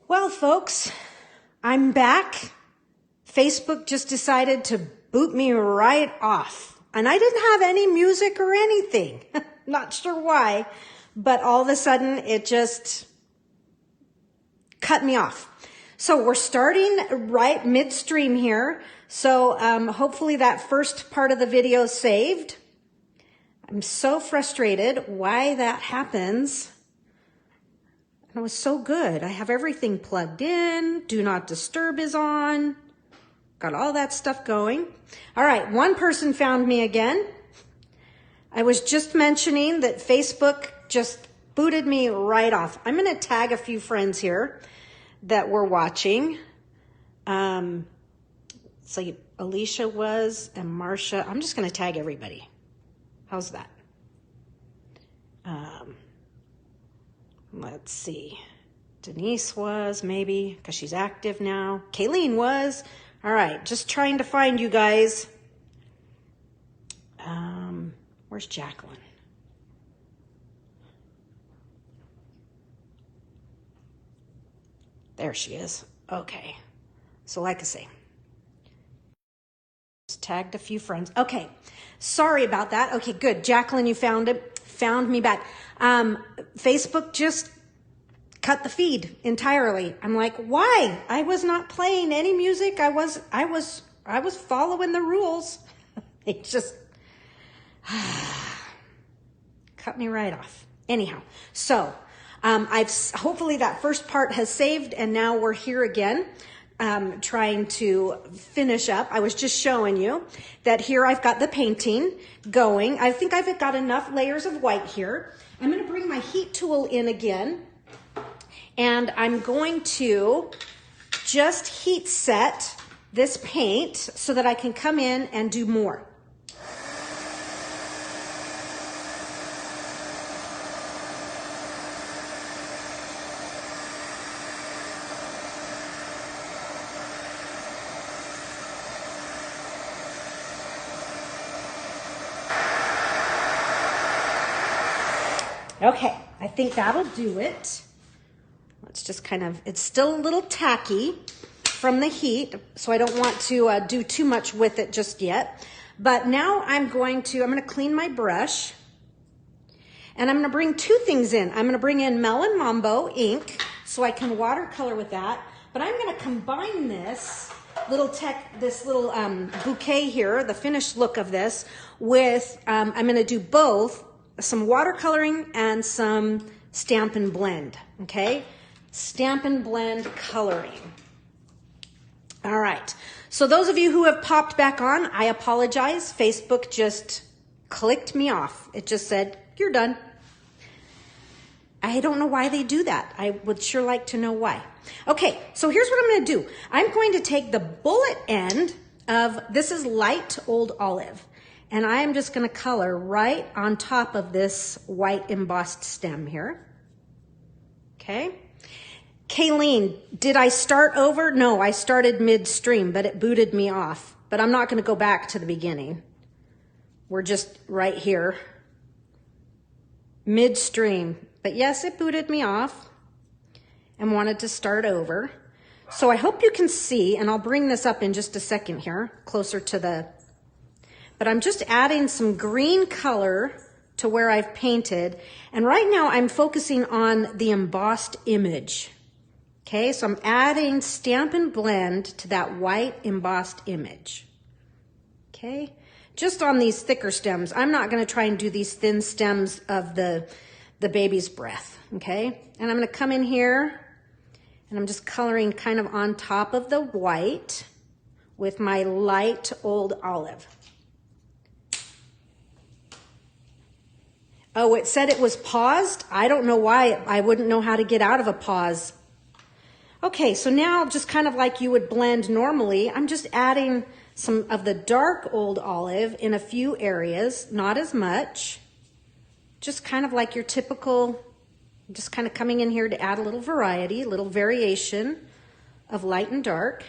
Well, folks, I'm back. Facebook just decided to boot me right off. And I didn't have any music or anything. Not sure why, but all of a sudden it just cut me off. So we're starting right midstream here. So hopefully that first part of the video is saved. I'm so frustrated why that happens. It was so good. I have everything plugged in. Do not disturb is on. Got all that stuff going. All right, one person found me again. I was just mentioning that Facebook just booted me right off. I'm going to tag a few friends here that were watching. So Alicia was and Marcia. I'm just going to tag everybody. How's that? Let's see. Denise was, maybe, because she's active now. Kayleen was. All right, just trying to find you guys. Where's Jacqueline? There she is. Okay. So like I say, just tagged a few friends. Okay. Sorry about that. Okay, good. Jacqueline, you found me back. Facebook just cut the feed entirely. I'm like, why? I was not playing any music. I was following the rules. It just cut me right off. Anyhow, so hopefully that first part has saved, and now we're here again. Trying to finish up. I was just showing you that here I've got the painting going. I think I've got enough layers of white here. I'm going to bring my heat tool in again, and I'm going to just heat set this paint so that I can come in and do more. Okay, I think that'll do it. Let's just it's still a little tacky from the heat, so I don't want to do too much with it just yet. But now I'm going to clean my brush, and I'm gonna bring two things in. I'm gonna bring in Melon Mambo ink so I can watercolor with that, but I'm gonna combine this little bouquet here, the finished look of this, with, I'm gonna do both some watercoloring and some Stampin' Blend, okay? Stampin' Blend coloring. All right, so those of you who have popped back on, I apologize. Facebook just clicked me off. It just said, you're done. I don't know why they do that. I would sure like to know why. Okay, so here's what I'm gonna do. I'm going to take the bullet end of, this is light old olive, and I am just going to color right on top of this white embossed stem here. Okay. Kayleen, did I start over? No, I started midstream, but it booted me off. But I'm not going to go back to the beginning. We're just right here. Midstream. But yes, it booted me off and wanted to start over. So I hope you can see, and I'll bring this up in just a second here, closer to the... But I'm just adding some green color to where I've painted. And right now I'm focusing on the embossed image. Okay, so I'm adding Stampin' Blend to that white embossed image. Okay, just on these thicker stems. I'm not gonna try and do these thin stems of the baby's breath, okay? And I'm gonna come in here and I'm just coloring kind of on top of the white with my light old olive. Oh, it said it was paused. I don't know why. I wouldn't know how to get out of a pause. Okay, so now just kind of like you would blend normally, I'm just adding some of the dark old olive in a few areas, not as much. Just kind of like your typical, just kind of coming in here to add a little variety, a little variation of light and dark.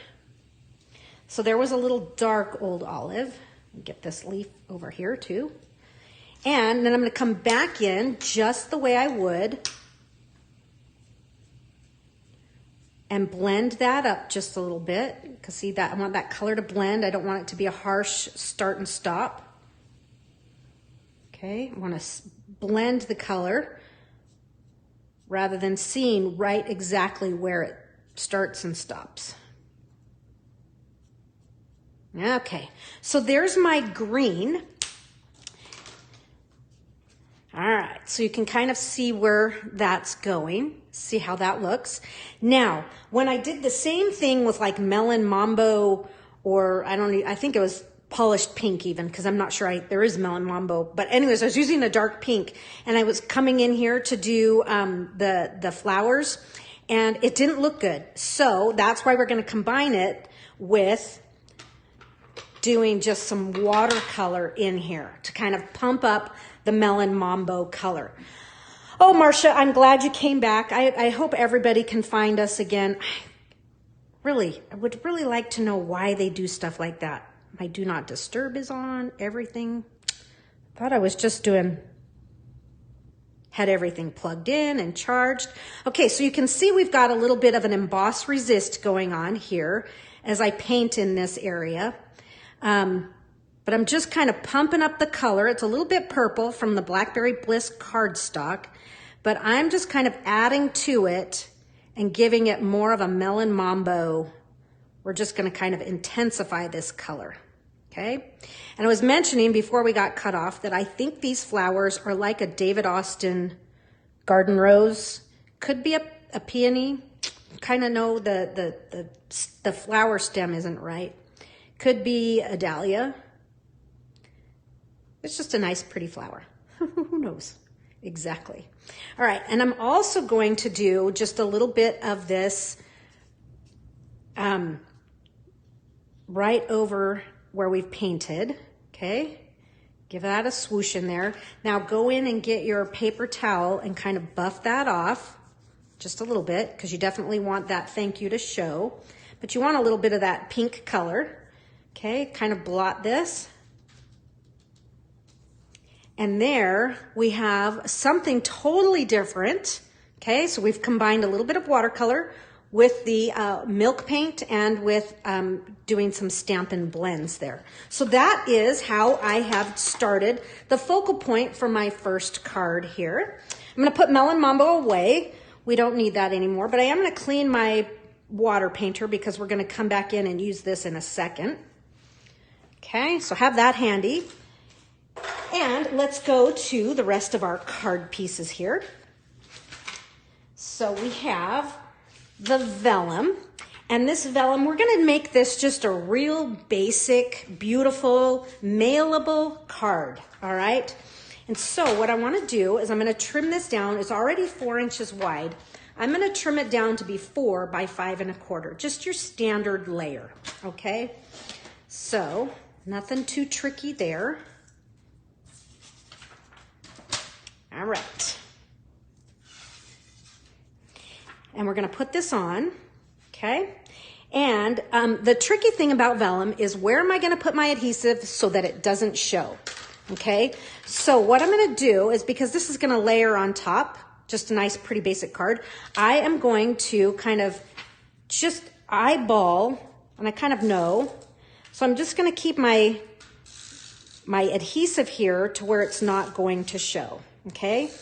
So there was a little dark old olive. Get this leaf over here too. And then I'm going to come back in just the way I would and blend that up just a little bit. Because see that, I want that color to blend. I don't want it to be a harsh start and stop. Okay, I want to blend the color rather than seeing right exactly where it starts and stops. Okay, so there's my green. All right, so you can kind of see where that's going. See how that looks. Now, when I did the same thing with like Melon Mambo, or I think it was polished pink even, because I'm not sure there is Melon Mambo. But anyways, I was using a dark pink, and I was coming in here to do the flowers, and it didn't look good. So that's why we're going to combine it with doing just some watercolor in here to kind of pump up the Melon Mambo color. Oh, Marcia, I'm glad you came back. I hope everybody can find us again. I would really like to know why they do stuff like that. My Do Not Disturb is on, everything. Thought I was just had everything plugged in and charged. Okay, so you can see we've got a little bit of an emboss resist going on here as I paint in this area. But I'm just kind of pumping up the color. It's a little bit purple from the Blackberry Bliss cardstock, but I'm just kind of adding to it and giving it more of a Melon Mambo. We're just going to kind of intensify this color, okay? And I was mentioning before we got cut off that I think these flowers are like a David Austin garden rose. Could be a peony. Kind of know the flower stem isn't right. Could be a dahlia. It's just a nice, pretty flower. Who knows? Exactly. All right, and I'm also going to do just a little bit of this right over where we've painted, okay? Give that a swoosh in there. Now go in and get your paper towel and kind of buff that off just a little bit, because you definitely want that thank you to show. But you want a little bit of that pink color, okay? Kind of blot this. And there we have something totally different. Okay, so we've combined a little bit of watercolor with the milk paint and with doing some Stampin' blends there. So that is how I have started the focal point for my first card here. I'm gonna put Melon Mambo away. We don't need that anymore, but I am gonna clean my water painter because we're gonna come back in and use this in a second. Okay, so have that handy. And let's go to the rest of our card pieces here. So we have the vellum, and this vellum, we're gonna make this just a real basic, beautiful, mailable card, all right? And so what I wanna do is I'm gonna trim this down. It's already 4 inches wide. I'm gonna trim it down to be 4 by 5 1/4, just your standard layer, okay? So nothing too tricky there. All right. And we're gonna put this on, okay? And the tricky thing about vellum is where am I gonna put my adhesive so that it doesn't show, okay? So what I'm gonna do is, because this is gonna layer on top, just a nice pretty basic card, I am going to kind of just eyeball, and I kind of know, so I'm just gonna keep my adhesive here to where it's not going to show. Okay,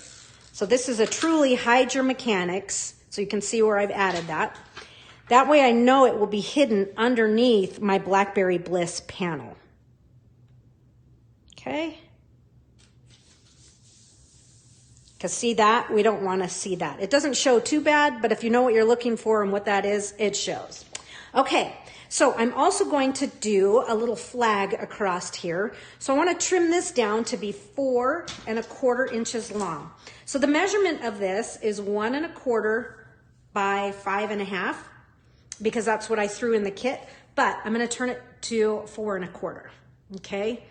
so this is a truly hide your mechanics, so you can see where I've added that. That way I know it will be hidden underneath my Blackberry Bliss panel. Okay, because see that? We don't want to see that. It doesn't show too bad, but if you know what you're looking for and what that is, it shows. Okay. So I'm also going to do a little flag across here. So I want to trim this down to be 4 1/4 inches long. So the measurement of this is 1 1/4 by 5 1/2, because that's what I threw in the kit, but I'm going to turn it to 4 1/4, okay?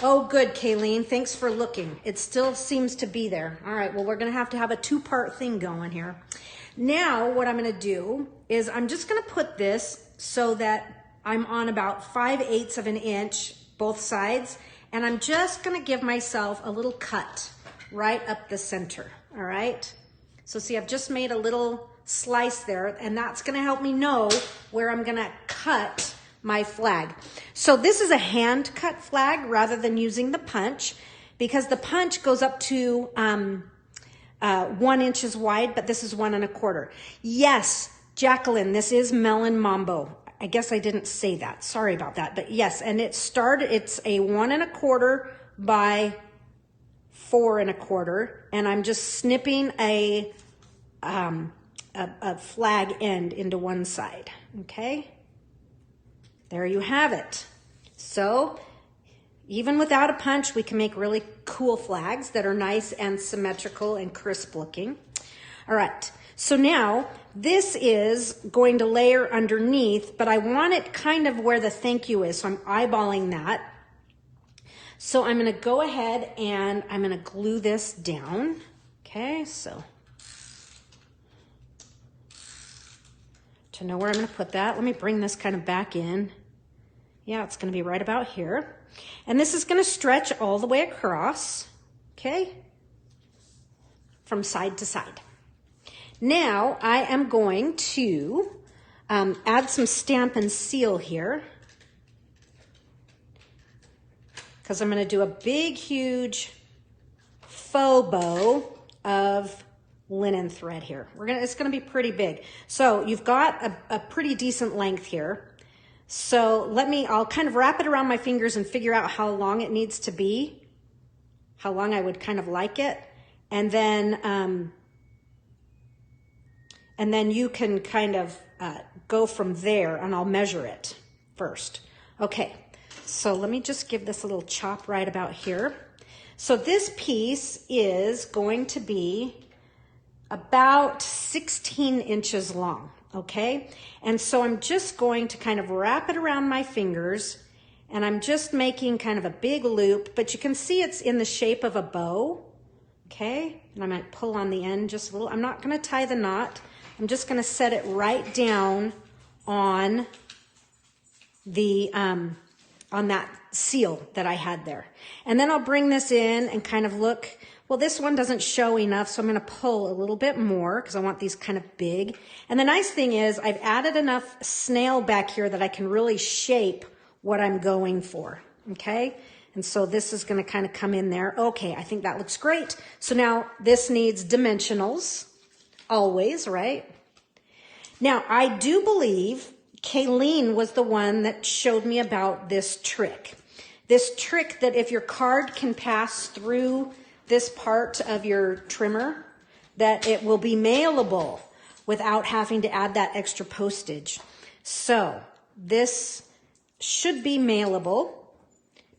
Oh, good, Kayleen. Thanks for looking. It still seems to be there. All right, well, we're going to have a 2-part thing going here. Now what I'm going to do is I'm just going to put this so that I'm on about 5/8 of an inch, both sides, and I'm just gonna give myself a little cut right up the center, all right? So see, I've just made a little slice there, and that's gonna help me know where I'm gonna cut my flag. So this is a hand cut flag rather than using the punch, because the punch goes up to 1 inch wide, but this is 1 1/4. Yes, Jacqueline, this is Melon Mambo. I guess I didn't say that. Sorry about that. But yes, and it's a 1 1/4 by 4 1/4, and I'm just snipping a flag end into one side. Okay, there you have it. So even without a punch, we can make really cool flags that are nice and symmetrical and crisp looking. All right, so now this is going to layer underneath, but I want it kind of where the thank you is, so I'm eyeballing that. So I'm gonna go ahead and I'm gonna glue this down. Okay, so to know where I'm gonna put that, let me bring this kind of back in. Yeah, it's gonna be right about here. And this is gonna stretch all the way across, okay? From side to side. Now I am going to add some Stampin' Seal here, because I'm gonna do a big, huge faux bow of linen thread here. It's gonna be pretty big. So you've got a pretty decent length here. So I'll kind of wrap it around my fingers and figure out how long it needs to be, how long I would kind of like it. And then you can kind of go from there, and I'll measure it first. Okay, so let me just give this a little chop right about here. So this piece is going to be about 16 inches long. Okay, and so I'm just going to kind of wrap it around my fingers, and I'm just making kind of a big loop, but you can see it's in the shape of a bow. Okay, and I might pull on the end just a little. I'm not going to tie the knot. I'm just going to set it right down on the on that seal that I had there, and then I'll bring this in and kind of look. Well, this one doesn't show enough, so I'm gonna pull a little bit more because I want these kind of big. And the nice thing is I've added enough snail back here that I can really shape what I'm going for, okay? And so this is gonna kind of come in there. Okay, I think that looks great. So now this needs dimensionals, always, right? Now, I do believe Kayleen was the one that showed me about this trick. This trick that if your card can pass through this part of your trimmer, that it will be mailable without having to add that extra postage. So this should be mailable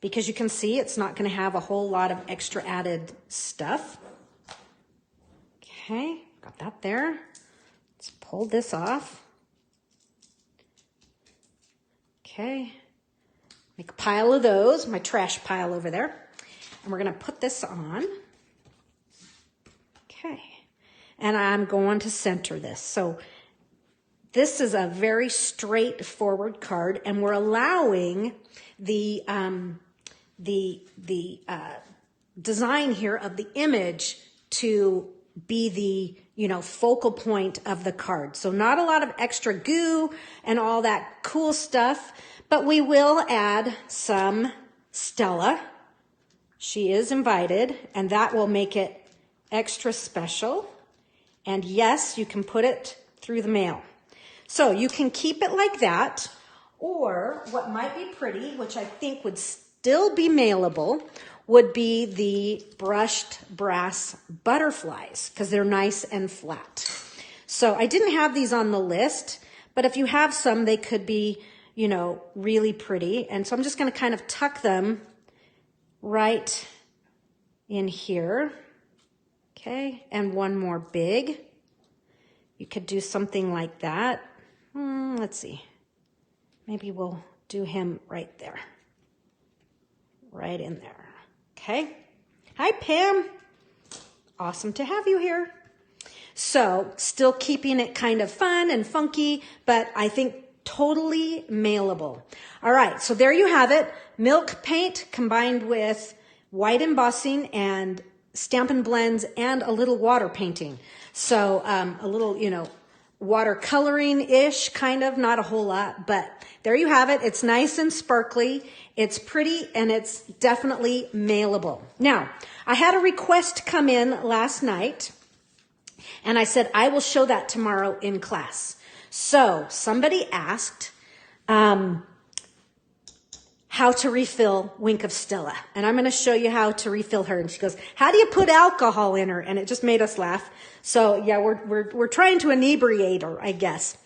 because you can see it's not going to have a whole lot of extra added stuff. Okay, got that there. Let's pull this off. Okay, make a pile of those, my trash pile over there. And we're gonna put this on. Okay, and I'm going to center this. So this is a very straightforward card, and we're allowing the design here of the image to be the focal point of the card. So not a lot of extra goo and all that cool stuff, but we will add some Stella. She is invited, and that will make it extra special. And yes, you can put it through the mail. So you can keep it like that, or what might be pretty, which I think would still be mailable, would be the brushed brass butterflies, because they're nice and flat. So I didn't have these on the list, but if you have some, they could be, really pretty. And so I'm just going to kind of tuck them right in here. Okay, and one more big. You could do something like that. Let's see. Maybe we'll do him right there. Right in there. Okay. Hi, Pam. Awesome to have you here. So still keeping it kind of fun and funky, but I think totally mailable. All right, so there you have it. Milk paint combined with white embossing and Stampin' Blends and a little water painting. So a little, watercoloring-ish, kind of, not a whole lot, but there you have it. It's nice and sparkly. It's pretty, and it's definitely mailable. Now, I had a request come in last night, and I said, I will show that tomorrow in class. So somebody asked how to refill Wink of Stella. And I'm going to show you how to refill her. And she goes, how do you put alcohol in her? And it just made us laugh. So yeah, we're trying to inebriate her, I guess.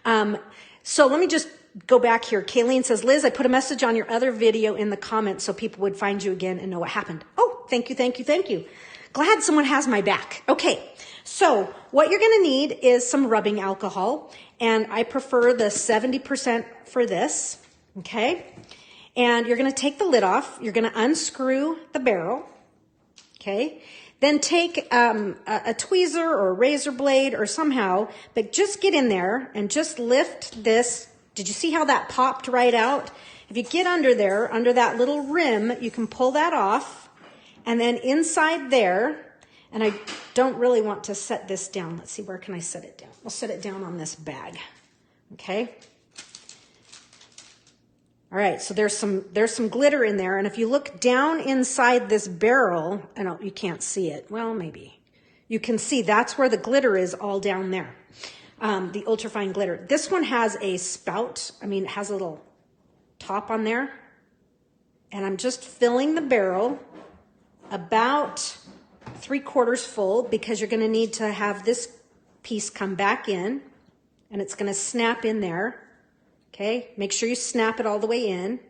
So let me just go back here. Kayleen says, Liz, I put a message on your other video in the comments so people would find you again and know what happened. Oh, thank you, thank you, thank you. Glad someone has my back. Okay, so what you're going to need is some rubbing alcohol. And I prefer the 70% for this, okay? And you're going to take the lid off. You're going to unscrew the barrel, okay? Then take a tweezer or a razor blade or somehow, but just get in there and just lift this. Did you see how that popped right out? If you get under there, under that little rim, you can pull that off. And then inside there, and I don't really want to set this down. Let's see, where can I set it down? I'll set it down on this bag, okay? All right, so there's some glitter in there, and if you look down inside this barrel, I know you can't see it. Well, maybe. You can see that's where the glitter is, all down there. The ultrafine glitter. This one has a spout. I mean, it has a little top on there. And I'm just filling the barrel about 3/4 full because you're going to need to have this piece come back in, and it's going to snap in there. Okay, make sure you snap it all the way in.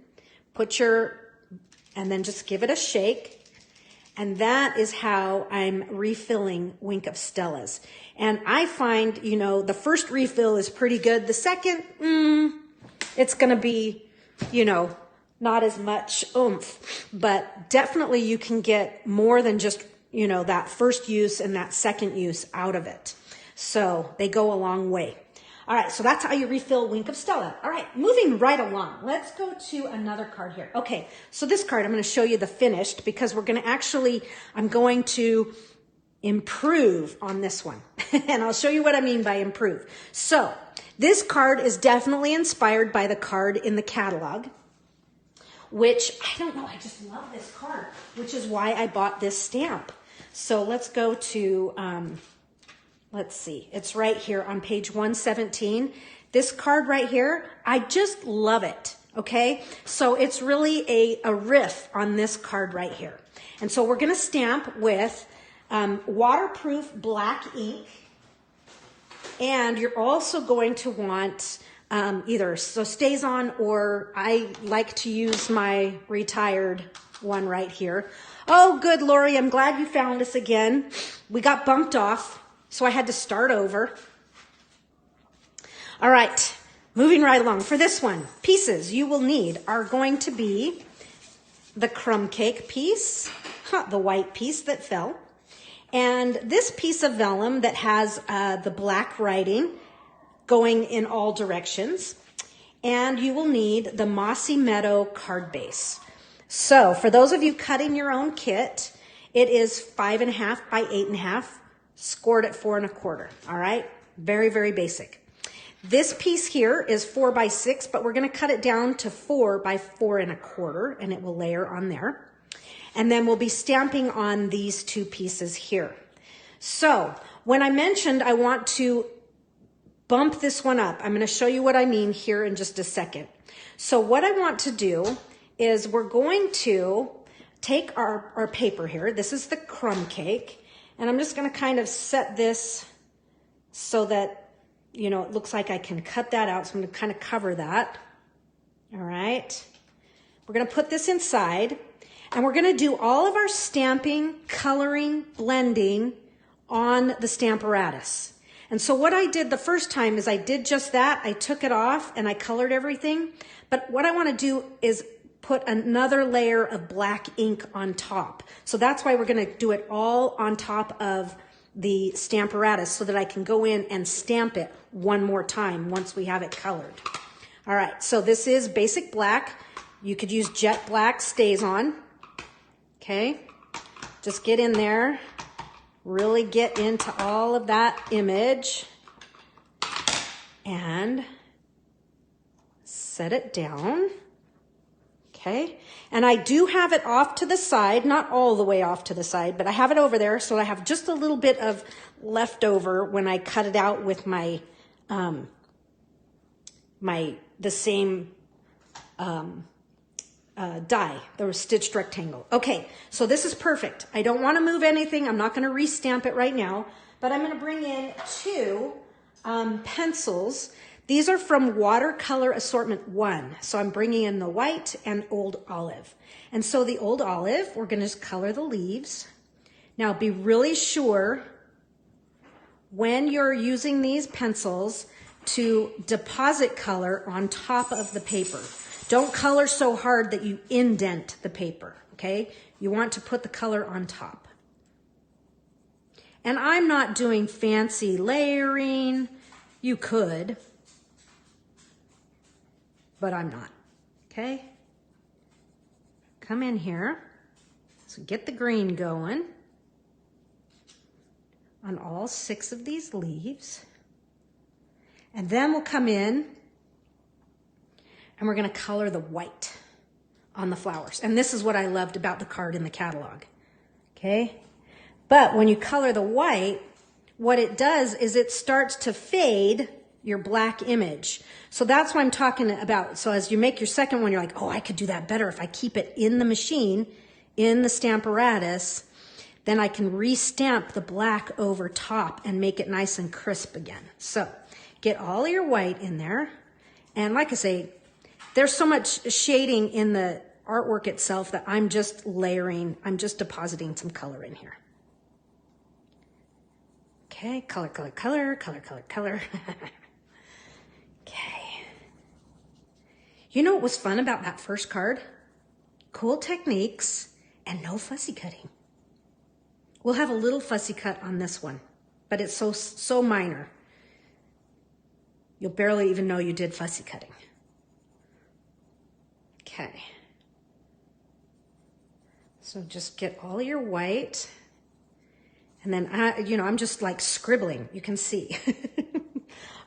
And then just give it a shake. And that is how I'm refilling Wink of Stella's. And I find, you know, the first refill is pretty good. The second, it's going to be, you know, not as much oomph. But definitely you can get more than just, you know, that first use and that second use out of it. So they go a long way. All right, so that's how you refill Wink of Stella. All right, moving right along. Let's go to another card here. Okay, so this card, I'm going to show you the finished because we're going to I'm going to improve on this one. And I'll show you what I mean by improve. So this card is definitely inspired by the card in the catalog, which, I don't know, I just love this card, which is why I bought this stamp. So let's go to... let's see, it's right here on page 117. This card right here, I just love it, okay? So it's really a riff on this card right here. And so we're gonna stamp with waterproof black ink. And you're also going to want either Stays On, or I like to use my retired one right here. Oh, good, Lori, I'm glad you found us again. We got bumped off. So I had to start over. All right, moving right along. For this one, pieces you will need are going to be the crumb cake piece, the white piece that fell, and this piece of vellum that has the black writing going in all directions. And you will need the Mossy Meadow card base. So for those of you cutting your own kit, it is 5.5 by 8.5. Scored at 4 1/4. All right, very, very basic. This piece here is 4 by 6, but we're going to cut it down to 4 by 4 1/4, and it will layer on there. And then we'll be stamping on these two pieces here. So when I mentioned I want to bump this one up, I'm going to show you what I mean here in just a second. So what I want to do is we're going to take our paper here. This is the crumb cake. And I'm just going to kind of set this so that, you know, it looks like I can cut that out. So I'm going to kind of cover that. All right. We're going to put this inside, and we're going to do all of our stamping, coloring, blending on the Stamparatus. And so what I did the first time is I did just that. I took it off and I colored everything. But what I want to do is put another layer of black ink on top. So that's why we're going to do it all on top of the Stamparatus so that I can go in and stamp it one more time once we have it colored. All right, so this is basic black. You could use jet black, Stays On. Okay, just get in there, really get into all of that image. and set it down. Okay, and I do have it off to the side, not all the way off to the side, but I have it over there, so I have just a little bit of leftover when I cut it out with my, the same die, the stitched rectangle. Okay, so this is perfect. I don't want to move anything. I'm not going to re-stamp it right now, but I'm going to bring in two pencils. These are from Watercolor Assortment 1. So I'm bringing in the white and Old Olive. And so the Old Olive, we're going to just color the leaves. Now be really sure when you're using these pencils to deposit color on top of the paper. Don't color so hard that you indent the paper, okay? You want to put the color on top. And I'm not doing fancy layering. You could, but I'm not, okay? Come in here, so get the green going on all 6 of these leaves. And then we'll come in and we're gonna color the white on the flowers. And this is what I loved about the card in the catalog, okay? But when you color the white, what it does is it starts to fade your black image. So that's what I'm talking about. So as you make your second one, you're like, oh, I could do that better if I keep it in the machine, in the Stamparatus, then I can re-stamp the black over top and make it nice and crisp again. So get all your white in there. And like I say, there's so much shading in the artwork itself that I'm just layering, I'm just depositing some color in here. Okay, color, color, color, color, color, color. Okay. You know what was fun about that first card? Cool techniques and no fussy cutting. We'll have a little fussy cut on this one, but it's so minor. You'll barely even know you did fussy cutting. Okay. So just get all your white. And then, I'm just like scribbling, you can see.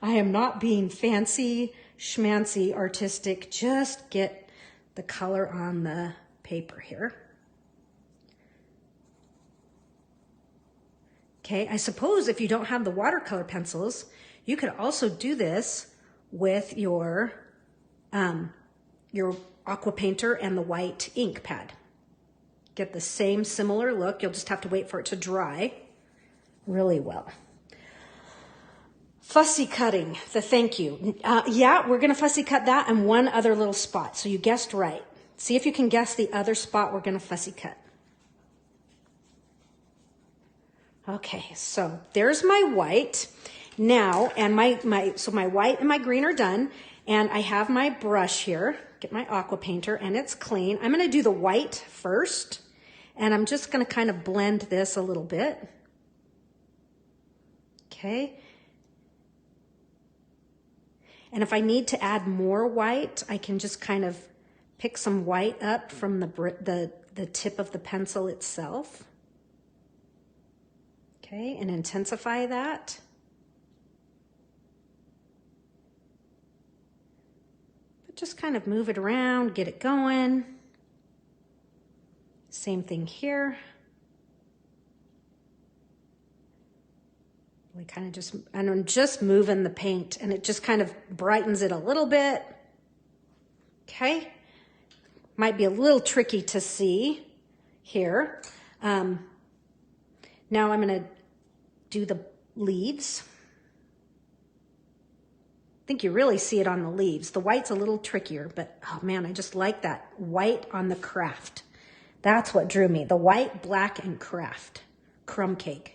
I am not being fancy, schmancy, artistic. Just get the color on the paper here. Okay, I suppose if you don't have the watercolor pencils, you could also do this with your aqua painter and the white ink pad. Get the same similar look. You'll just have to wait for it to dry really well. Fussy cutting, the thank you. Yeah, we're gonna fussy cut that and one other little spot. So you guessed right. See if you can guess the other spot we're gonna fussy cut. Okay, so there's my white. Now, and my white and my green are done. And I have my brush here, get my aqua painter, and it's clean. I'm gonna do the white first, and I'm just gonna kind of blend this a little bit. Okay. And if I need to add more white, I can just kind of pick some white up from the tip of the pencil itself. Okay, and intensify that. But just kind of move it around, get it going. Same thing here. We kind of just, and I'm just moving the paint and it just kind of brightens it a little bit. Okay. Might be a little tricky to see here. Now I'm going to do the leaves. I think you really see it on the leaves. The white's a little trickier, but oh man, I just like that white on the craft. That's what drew me. The white, black, and craft. Crumb cake.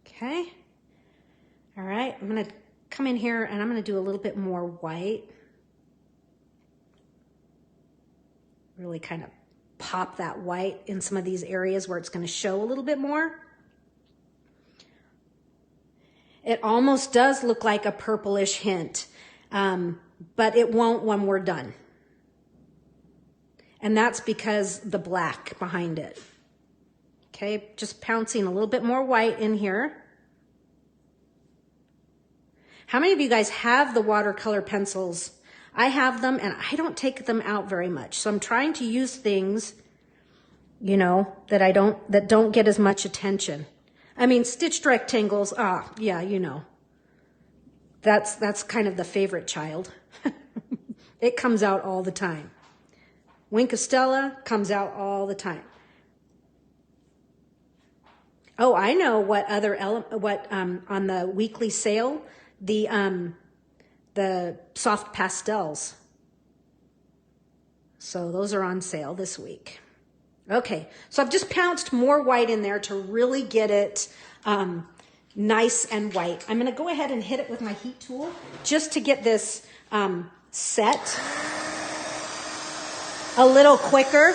Okay. All right, I'm gonna come in here and I'm gonna do a little bit more white. Really kind of pop that white in some of these areas where it's gonna show a little bit more. It almost does look like a purplish hint, but it won't when we're done. And that's because the black behind it. Okay, just pouncing a little bit more white in here. How many of you guys have the watercolor pencils? I have them and I don't take them out very much. So I'm trying to use things, you know, that don't get as much attention. I mean, stitched rectangles, yeah, you know. That's kind of the favorite child. It comes out all the time. Wink of Stella comes out all the time. Oh, I know what other on the weekly sale, the soft pastels. So those are on sale this week. Okay, so I've just pounced more white in there to really get it nice and white. I'm going to go ahead and hit it with my heat tool just to get this set a little quicker.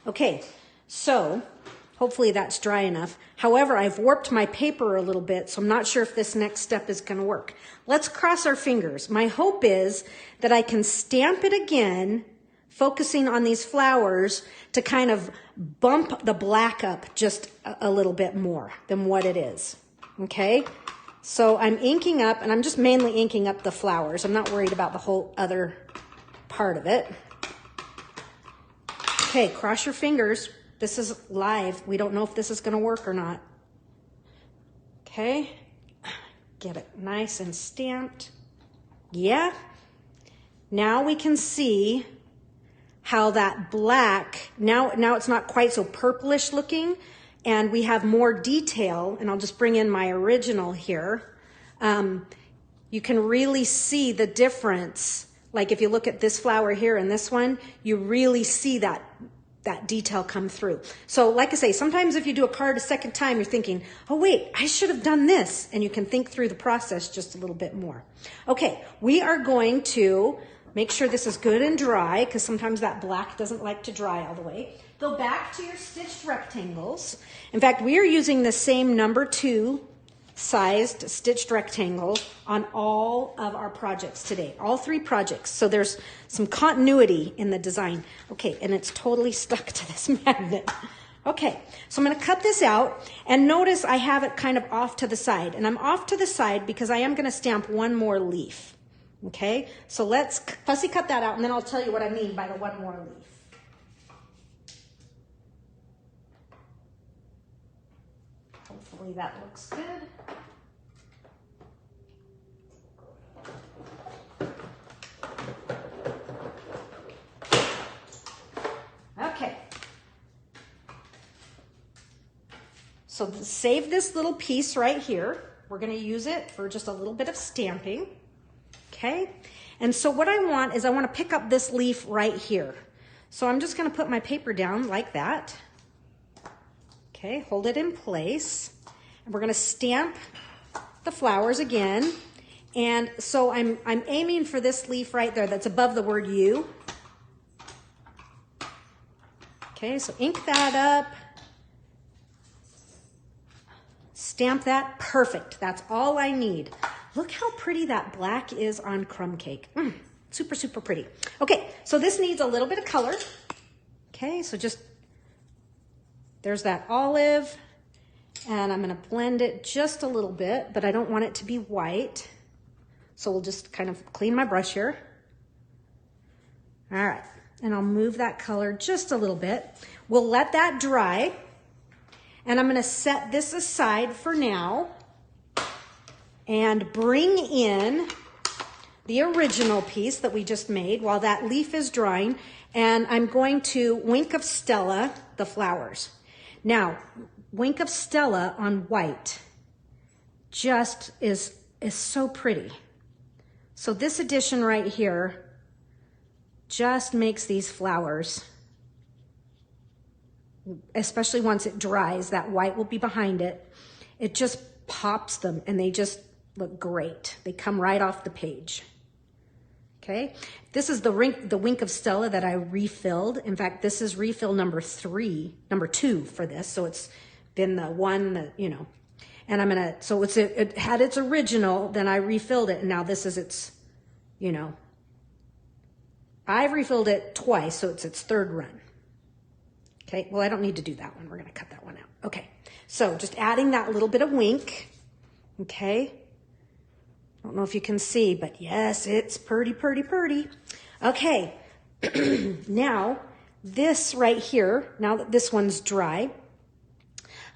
Okay, so hopefully that's dry enough. However, I've warped my paper a little bit, so I'm not sure if this next step is going to work. Let's cross our fingers. My hope is that I can stamp it again, focusing on these flowers to kind of bump the black up just a little bit more than what it is. Okay, so I'm inking up, and I'm just mainly inking up the flowers. I'm not worried about the whole other part of it. Okay, cross your fingers. This is live. We don't know if this is going to work or not. Okay, get it nice and stamped. Yeah. Now we can see how that black, now it's not quite so purplish looking, and we have more detail, and I'll just bring in my original here. You can really see the difference. Like if you look at this flower here and this one, you really see that detail come through. So like I say, sometimes if you do a card a second time, you're thinking, oh wait, I should have done this. And you can think through the process just a little bit more. Okay, we are going to make sure this is good and dry, because sometimes that black doesn't like to dry all the way. Go back to your stitched rectangles. In fact, we are using the same number 2 sized stitched rectangle on all of our projects today, all 3 projects. So there's some continuity in the design. Okay, and it's totally stuck to this magnet. Okay, so I'm going to cut this out, and notice I have it kind of off to the side, and I'm off to the side because I am going to stamp one more leaf. Okay, so let's fussy cut that out, and then I'll tell you what I mean by the one more leaf. Hopefully that looks good. Okay. So save this little piece right here. We're going to use it for just a little bit of stamping. Okay. And so what I want is I want to pick up this leaf right here. So I'm just going to put my paper down like that. Okay, hold it in place. And we're going to stamp the flowers again. And so I'm aiming for this leaf right there that's above the word U. Okay, so ink that up. Stamp that. Perfect. That's all I need. Look how pretty that black is on crumb cake. Super, super pretty. Okay, so this needs a little bit of color. Okay, so just, there's that olive. And I'm going to blend it just a little bit, but I don't want it to be white. So we'll just kind of clean my brush here. All right, and I'll move that color just a little bit. We'll let that dry. And I'm going to set this aside for now and bring in the original piece that we just made while that leaf is drying. And I'm going to Wink of Stella the flowers. Now, Wink of Stella on white just is so pretty. So this edition right here just makes these flowers, especially once it dries, that white will be behind it. It just pops them and they just look great. They come right off the page. Okay, this is the Wink of Stella that I refilled. In fact, this is refill number 2 for this, so it's than the one that, you know. And I'm gonna, so it had its original, then I refilled it, and now this is its, you know, I've refilled it twice, so it's its third run. Okay, well, I don't need to do that one. We're gonna cut that one out. Okay, so just adding that little bit of wink, okay? I don't know if you can see, but yes, it's pretty, pretty, pretty. Okay, now this right here, now that this one's dry,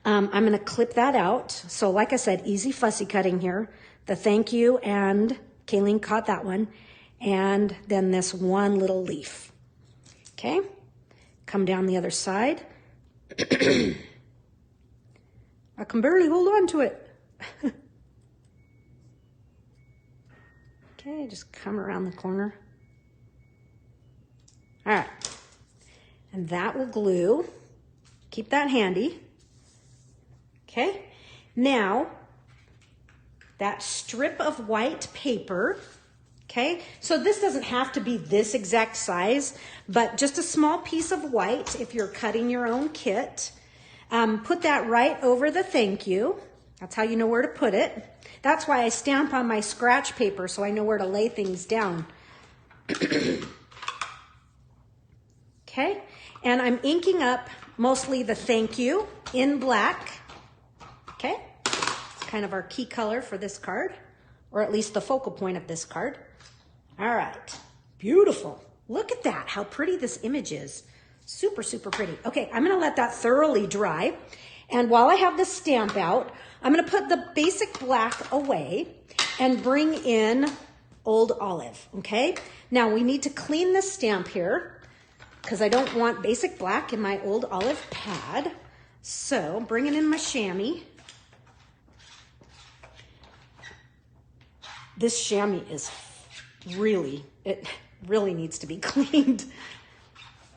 I'm gonna clip that out. So like I said, easy fussy cutting here. The thank you and Kayleen caught that one. And then this one little leaf. Okay, come down the other side. I can barely hold on to it. Okay, just come around the corner. All right, and that will glue. Keep that handy. Okay, now that strip of white paper, okay, so this doesn't have to be this exact size, but just a small piece of white if you're cutting your own kit. Put that right over the thank you. That's how you know where to put it. That's why I stamp on my scratch paper, so I know where to lay things down. Okay, and I'm inking up mostly the thank you in black. Okay, kind of our key color for this card, or at least the focal point of this card. All right, beautiful. Look at that, how pretty this image is. Super, super pretty. Okay, I'm gonna let that thoroughly dry. And while I have this stamp out, I'm gonna put the basic black away and bring in Old Olive, okay? Now we need to clean this stamp here because I don't want basic black in my Old Olive pad. So bringing in my chamois. This chamois is really, it really needs to be cleaned.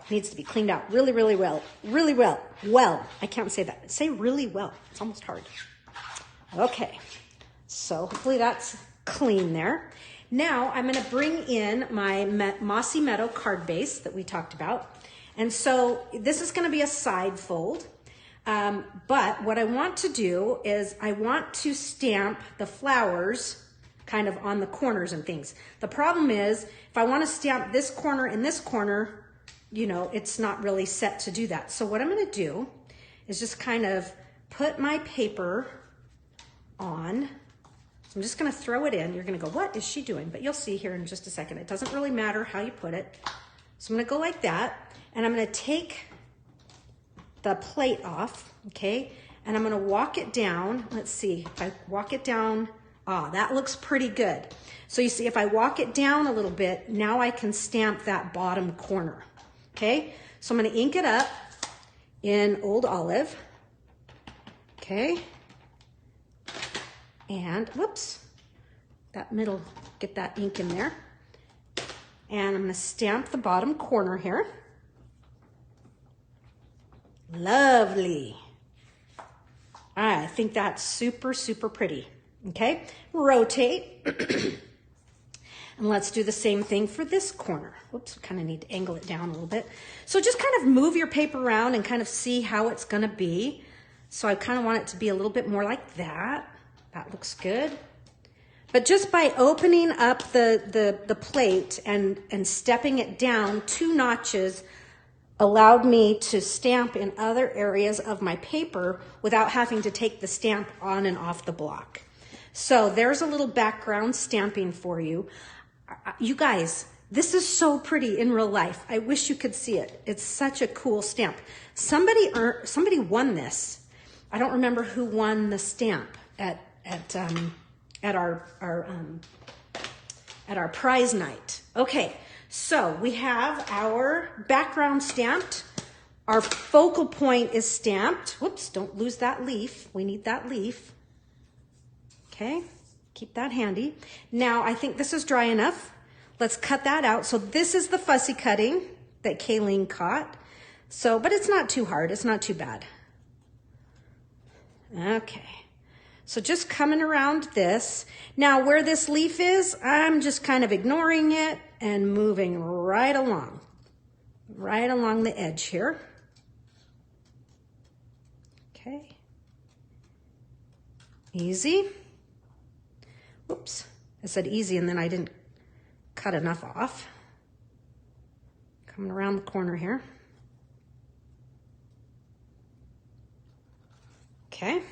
Needs to be cleaned out really, really well. Really well. Well, I can't say that. Say really well. It's almost hard. Okay, so hopefully that's clean there. Now I'm gonna bring in my Mossy Meadow card base that we talked about. And so this is gonna be a side fold. But what I want to do is I want to stamp the flowers kind of on the corners and things. The problem is if I want to stamp this corner and this corner, you know, it's not really set to do that. So what I'm going to do is just kind of put my paper on. So I'm just going to throw it in. You're going to go, what is she doing? But you'll see here in just a second. It doesn't really matter how you put it. So I'm going to go like that, and I'm going to take the plate off, okay? And I'm going to walk it down. Let's see, if I walk it down, that looks pretty good. So you see, if I walk it down a little bit, now I can stamp that bottom corner, okay? So I'm gonna ink it up in Old Olive, okay? And, whoops, that middle, get that ink in there. And I'm gonna stamp the bottom corner here. Lovely. All right, I think that's super, super pretty. Okay, rotate. And let's do the same thing for this corner. Whoops, we kind of need to angle it down a little bit. So just kind of move your paper around and kind of see how it's gonna be. So I kind of want it to be a little bit more like that. That looks good. But just by opening up the plate and stepping it down 2 notches allowed me to stamp in other areas of my paper without having to take the stamp on and off the block. So there's a little background stamping for you. You guys, this is so pretty in real life. I wish you could see it. It's such a cool stamp. Somebody won this. I don't remember who won the stamp at our prize night. Okay, so we have our background stamped. Our focal point is stamped. Whoops, don't lose that leaf. We need that leaf. Okay, keep that handy. Now, I think this is dry enough. Let's cut that out. So this is the fussy cutting that Kayleen caught. So, but it's not too hard. It's not too bad. Okay, so just coming around this. Now, where this leaf is, I'm just kind of ignoring it and moving right along the edge here. Okay, Easy. Oops, I said easy and then I didn't cut enough off. Coming around the corner here. Okay. I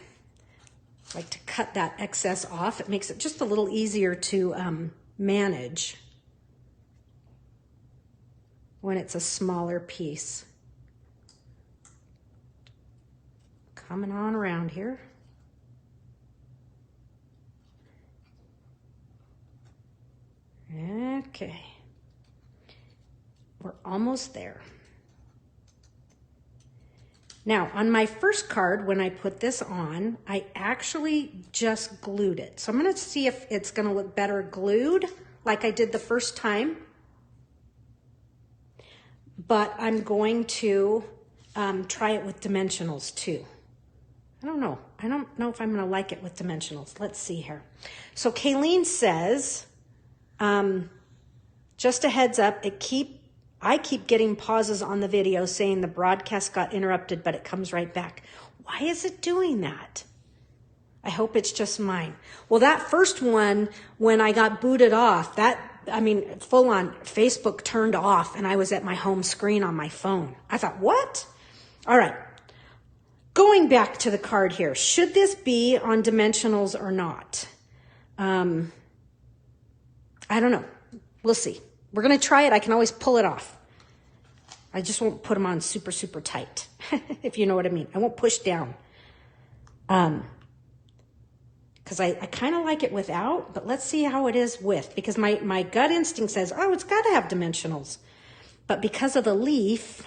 like to cut that excess off. It makes it just a little easier to manage when it's a smaller piece. Coming on around here. Okay. We're almost there. Now, on my first card, when I put this on, I actually just glued it. So I'm going to see if it's going to look better glued, like I did the first time. But I'm going to try it with dimensionals too. I don't know. I don't know if I'm going to like it with dimensionals. Let's see here. So Kayleen says, just a heads up, I keep getting pauses on the video saying the broadcast got interrupted, but it comes right back. Why is it doing that? I hope it's just mine. Well, that first one, when I got booted off, full on Facebook turned off and I was at my home screen on my phone. I thought, what? All right. Going back to the card here, should this be on dimensionals or not? I don't know. We'll see. We're going to try it. I can always pull it off. I just won't put them on super, super tight, if you know what I mean. I won't push down. Because I kind of like it without, but let's see how it is with. Because my gut instinct says, oh, it's got to have dimensionals. But because of the leaf,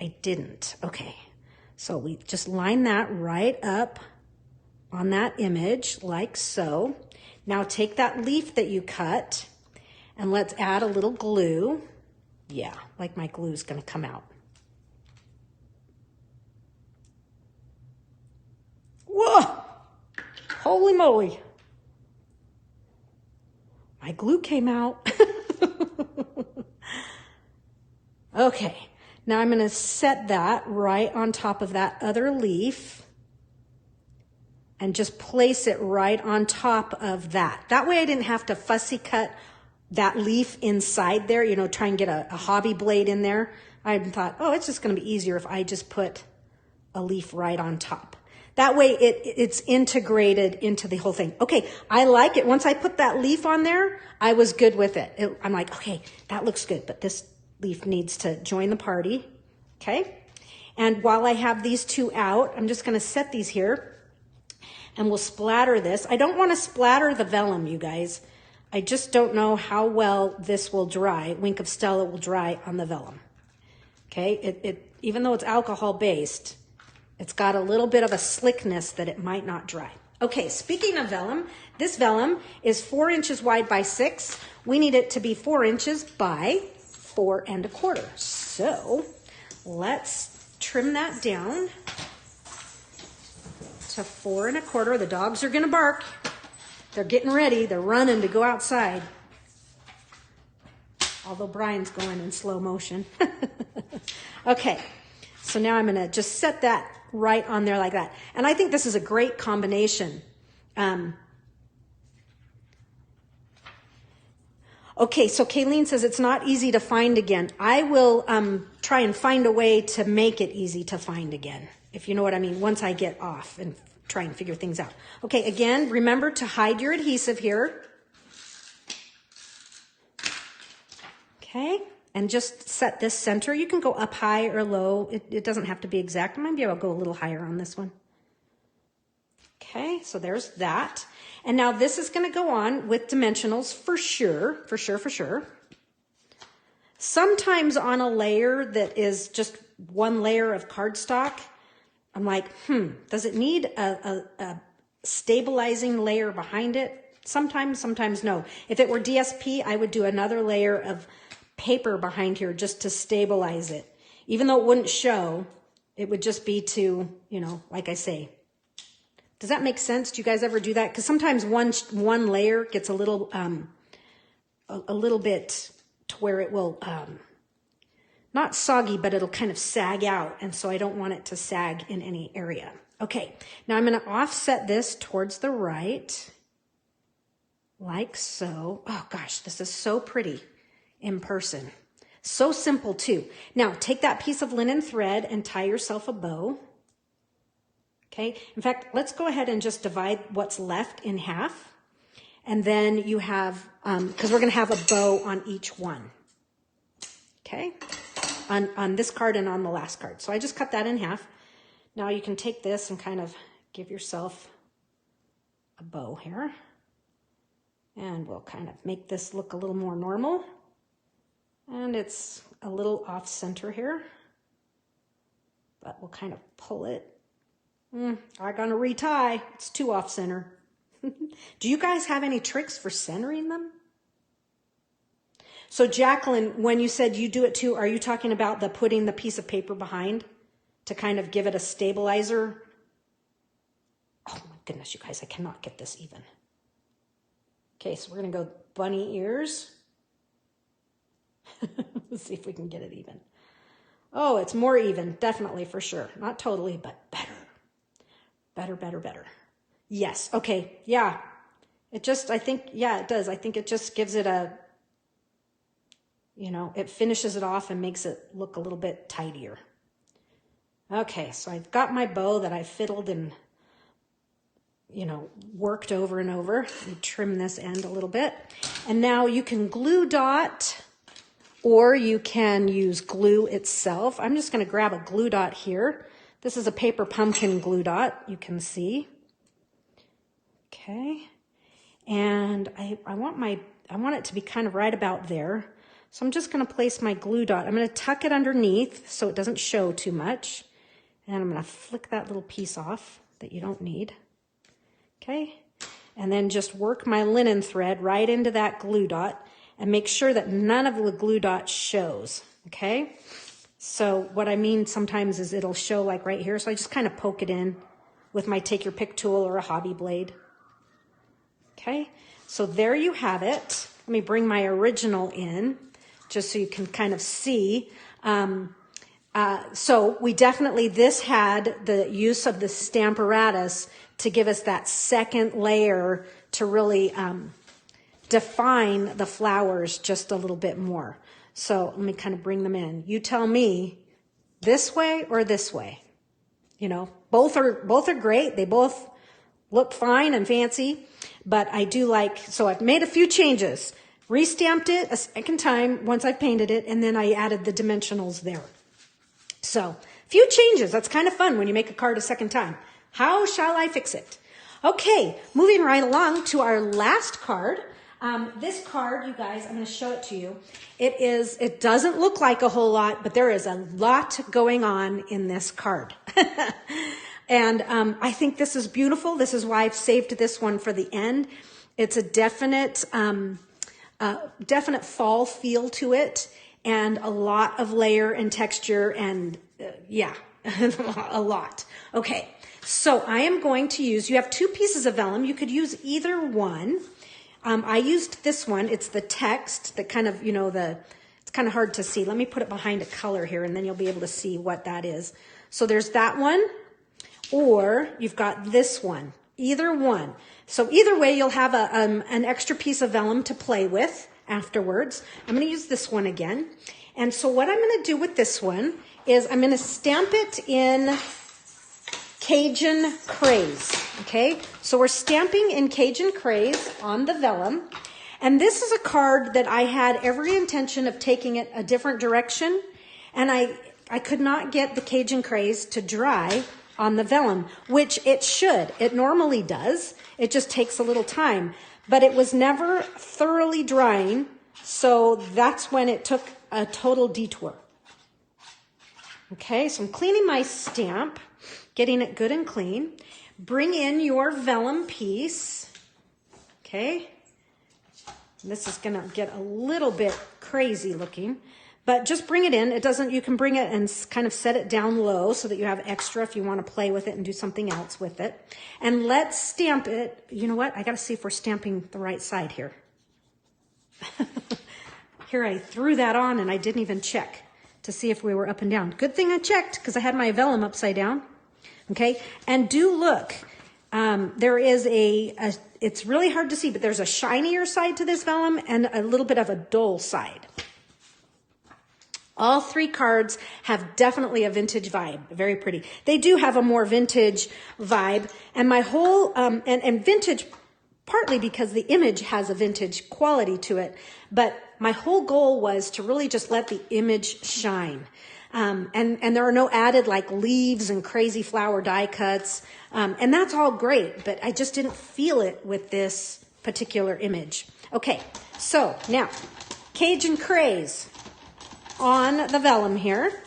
I didn't. Okay. So we just line that right up on that image like so. Now take that leaf that you cut and let's add a little glue. Yeah, like my glue is going to come out. Whoa! Holy moly. My glue came out. Okay, now I'm going to set that right on top of that other leaf and just place it right on top of that. That way I didn't have to fussy cut that leaf inside there, you know, try and get a hobby blade in there. I thought, oh, it's just going to be easier if I just put a leaf right on top. That way it's integrated into the whole thing. Okay, I like it. Once I put that leaf on there, I was good with it. I'm like, okay, that looks good, but this leaf needs to join the party. Okay, and while I have these two out, I'm just going to set these here and we'll splatter this. I don't want to splatter the vellum, you guys. I just don't know how well this will dry. Wink of Stella will dry on the vellum. Okay, even though it's alcohol based, it's got a little bit of a slickness that it might not dry. Okay, speaking of vellum, this vellum is 4 inches wide by 6. We need it to be 4 inches by 4 1/4. So let's trim that down to 4 1/4. The dogs are gonna bark. They're getting ready. They're running to go outside. Although Brian's going in slow motion. Okay, so now I'm going to just set that right on there like that. And I think this is a great combination. Okay, so Kayleen says it's not easy to find again. I will try and find a way to make it easy to find again, if you know what I mean, once I get off and try and figure things out. Okay, again, remember to hide your adhesive here. Okay, and just set this center. You can go up high or low. It doesn't have to be exact. Maybe I'll go a little higher on this one. Okay, so there's that. And now this is going to go on with dimensionals for sure, for sure. Sometimes on a layer that is just one layer of cardstock, I'm like, does it need a stabilizing layer behind it? Sometimes no. If it were DSP, I would do another layer of paper behind here just to stabilize it. Even though it wouldn't show, it would just be to, you know, like I say. Does that make sense? Do you guys ever do that? Because sometimes one layer gets a little bit to where it will, not soggy, but it'll kind of sag out. And so I don't want it to sag in any area. Okay, now I'm going to offset this towards the right, like so. Oh gosh, this is so pretty in person. So simple too. Now take that piece of linen thread and tie yourself a bow. Okay, in fact, let's go ahead and just divide what's left in half. And then you have, because we're going to have a bow on each one. Okay, on this card and on the last card. So I just cut that in half. Now you can take this and kind of give yourself a bow here. And we'll kind of make this look a little more normal. And it's a little off center here, but we'll kind of pull it. I'm gonna retie. It's too off center. Do you guys have any tricks for centering them? So Jacqueline, when you said you do it too, are you talking about the putting the piece of paper behind to kind of give it a stabilizer? Oh my goodness, you guys, I cannot get this even. Okay, so we're gonna go bunny ears. Let's see if we can get it even. Oh, it's more even, definitely, for sure. Not totally, but better. Better, better, better. Yes, okay, yeah. It just, I think, yeah, it does. I think it just gives it a, you know, it finishes it off and makes it look a little bit tidier. Okay, so I've got my bow that I fiddled and, you know, worked over and over. You trim this end a little bit. And now you can glue dot, or you can use glue itself. I'm just going to grab a glue dot here. This is a paper pumpkin glue dot, you can see. Okay. And I want it to be kind of right about there. So I'm just going to place my glue dot. I'm going to tuck it underneath so it doesn't show too much. And I'm going to flick that little piece off that you don't need. Okay. And then just work my linen thread right into that glue dot. And make sure that none of the glue dot shows, okay? So what I mean sometimes is it'll show like right here, so I just kind of poke it in with my take your pick tool or a hobby blade. Okay, so there you have it. Let me bring my original in just so you can kind of see. So we definitely, this had the use of the Stamparatus to give us that second layer to really define the flowers just a little bit more. So let me kind of bring them in. You tell me, this way or this way. You know, both are great. They both look fine and fancy, but I do like, so I've made a few changes. Restamped it a second time once I've painted it, and then I added the dimensionals there. So a few changes. That's kind of fun when you make a card a second time. How shall I fix it? Okay, moving right along to our last card. This card, you guys, I'm going to show it to you. It doesn't look like a whole lot, but there is a lot going on in this card. And I think this is beautiful. This is why I've saved this one for the end. It's a definite fall feel to it, and a lot of layer and texture, and yeah, a lot. Okay, so I am going to use, you have two pieces of vellum. You could use either one. I used this one. It's the text that kind of, you know, it's kind of hard to see. Let me put it behind a color here, and then you'll be able to see what that is. So there's that one, or you've got this one, either one. So either way, you'll have an extra piece of vellum to play with afterwards. I'm going to use this one again. And so what I'm going to do with this one is I'm going to stamp it in Cajun Craze, okay? So we're stamping in Cajun Craze on the vellum. And this is a card that I had every intention of taking it a different direction. And I could not get the Cajun Craze to dry on the vellum, which it should. It normally does. It just takes a little time. But it was never thoroughly drying, so that's when it took a total detour. Okay, so I'm cleaning my stamp, getting it good and clean. Bring in your vellum piece. Okay, this is going to get a little bit crazy looking, but just bring it in. It doesn't, you can bring it and kind of set it down low so that you have extra if you want to play with it and do something else with it. And let's stamp it. You know what? I got to see if we're stamping the right side here. Here, I threw that on and I didn't even check to see if we were up and down. Good thing I checked because I had my vellum upside down. okay? And do look, there is it's really hard to see, but there's a shinier side to this vellum and a little bit of a dull side. All three cards have definitely a vintage vibe, very pretty. They do have a more vintage vibe, and my whole, and vintage partly because the image has a vintage quality to it, but my whole goal was to really just let the image shine. And there are no added like leaves and crazy flower die cuts, and that's all great, but I just didn't feel it with this particular image. Okay, so now, Cajun Craze on the vellum here.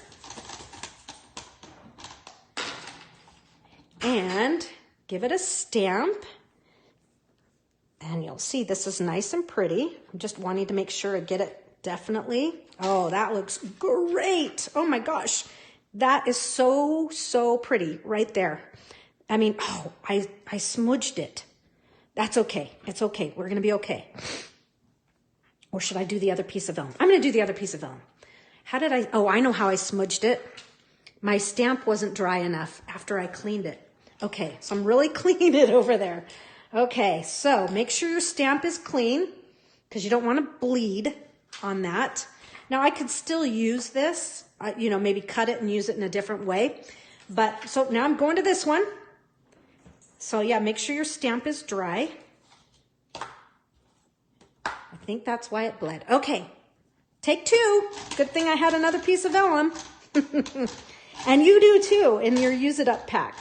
And give it a stamp. And you'll see this is nice and pretty. I'm just wanting to make sure I get it definitely. Oh, that looks great. Oh my gosh. That is so, so pretty right there. I mean, oh, I smudged it. That's okay. It's okay. We're going to be okay. Or should I do the other piece of vellum? I'm going to do the other piece of vellum. How did I, oh, I know how I smudged it. My stamp wasn't dry enough after I cleaned it. Okay, so I'm really cleaning it over there. Okay, so make sure your stamp is clean because you don't want to bleed on that. Now I could still use this, you know, maybe cut it and use it in a different way. But so now I'm going to this one. So yeah, make sure your stamp is dry. I think that's why it bled. Okay. Take two. Good thing I had another piece of vellum. And you do too in your Use It Up pack.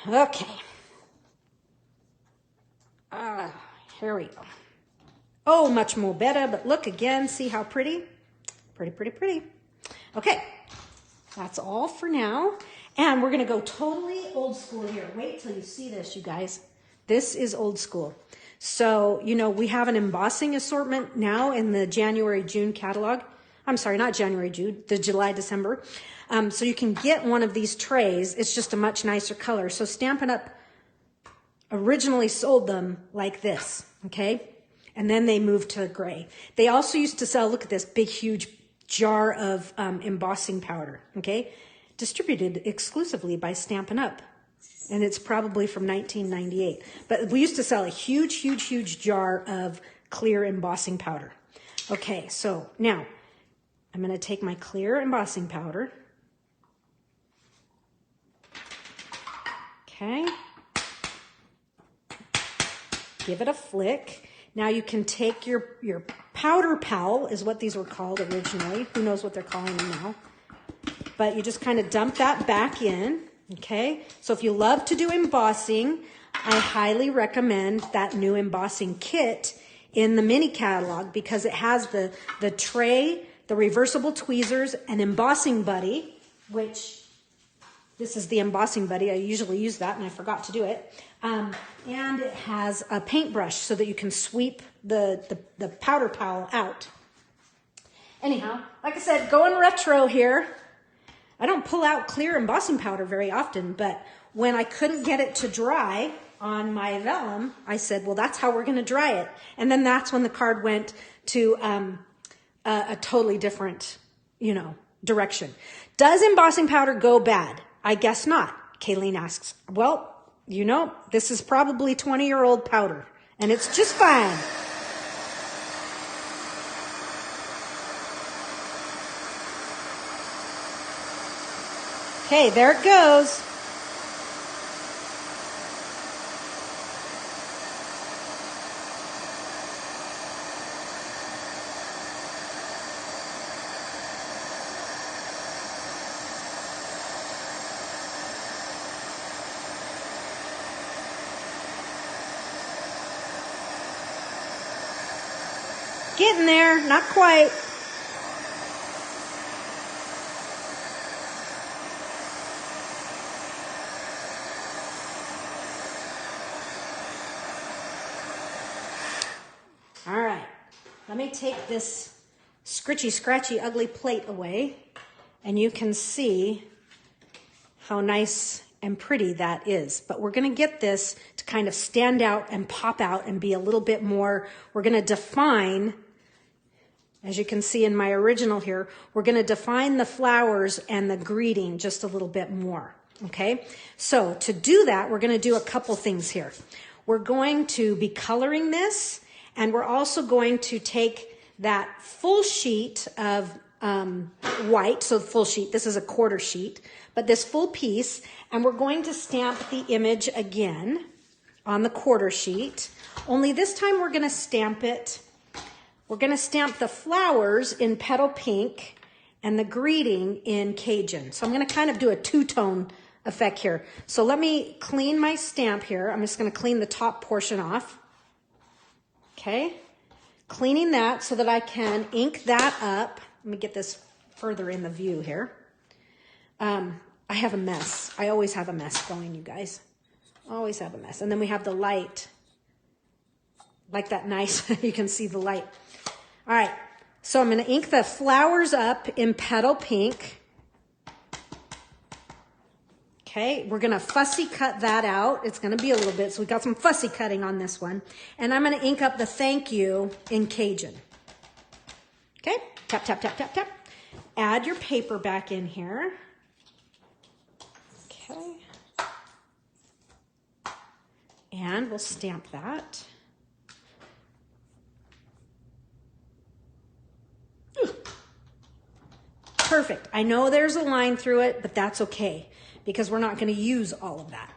Okay. Here we go. Oh, much more better, but look again. See how pretty? Pretty, pretty, pretty. Okay. That's all for now. And we're going to go totally old school here. Wait till you see this, you guys. This is old school. So, you know, we have an embossing assortment now in the January-June catalog. I'm sorry, not January-June, the July-December. So you can get one of these trays. It's just a much nicer color. So Stampin' Up! Originally sold them like this, okay? And then they moved to gray. They also used to sell, look at this big, huge jar of embossing powder, okay? Distributed exclusively by Stampin' Up! And it's probably from 1998. But we used to sell a huge, huge, huge jar of clear embossing powder. Okay, so now I'm going to take my clear embossing powder. Okay. Give it a flick. Now you can take your powder pal, is what these were called originally. Who knows what they're calling them now. But you just kind of dump that back in. Okay, so if you love to do embossing, I highly recommend that new embossing kit in the mini catalog because it has the tray, the reversible tweezers, an embossing buddy, which this is the embossing buddy. I usually use that and I forgot to do it. And it has a paintbrush so that you can sweep the powder pal out. Anyhow, like I said, going retro here. I don't pull out clear embossing powder very often, but when I couldn't get it to dry on my vellum, I said, well, that's how we're going to dry it. And then that's when the card went to a totally different, you know, direction. Does embossing powder go bad? I guess not. Kayleen asks. Well, you know, this is probably 20-year-old powder, and it's just fine. Okay, there it goes. Getting there, not quite. All right, let me take this scritchy, scratchy, ugly plate away, and you can see how nice and pretty that is. But we're going to get this to kind of stand out and pop out and be a little bit more, we're going to define As you can see in my original here, we're going to define the flowers and the greeting just a little bit more, okay? So to do that, we're going to do a couple things here. We're going to be coloring this, and we're also going to take that full sheet of white, so the full sheet, this is a quarter sheet, but this full piece, and we're going to stamp the image again on the quarter sheet, only this time we're going to stamp it. We're going to stamp the flowers in petal pink and the greeting in Cajun. So I'm going to kind of do a two-tone effect here. So let me clean my stamp here. I'm just going to clean the top portion off. Okay. Cleaning that so that I can ink that up. Let me get this further in the view here. I have a mess. I always have a mess going, you guys. Always have a mess. And then we have the light. Like that nice, you can see the light. All right, so I'm going to ink the flowers up in petal pink. Okay, we're going to fussy cut that out. It's going to be a little bit, so we got some fussy cutting on this one. And I'm going to ink up the thank you in Cajun. Okay, tap, tap, tap, tap, tap. Add your paper back in here. Okay. And we'll stamp that. Perfect. I know there's a line through it, but that's okay because we're not going to use all of that.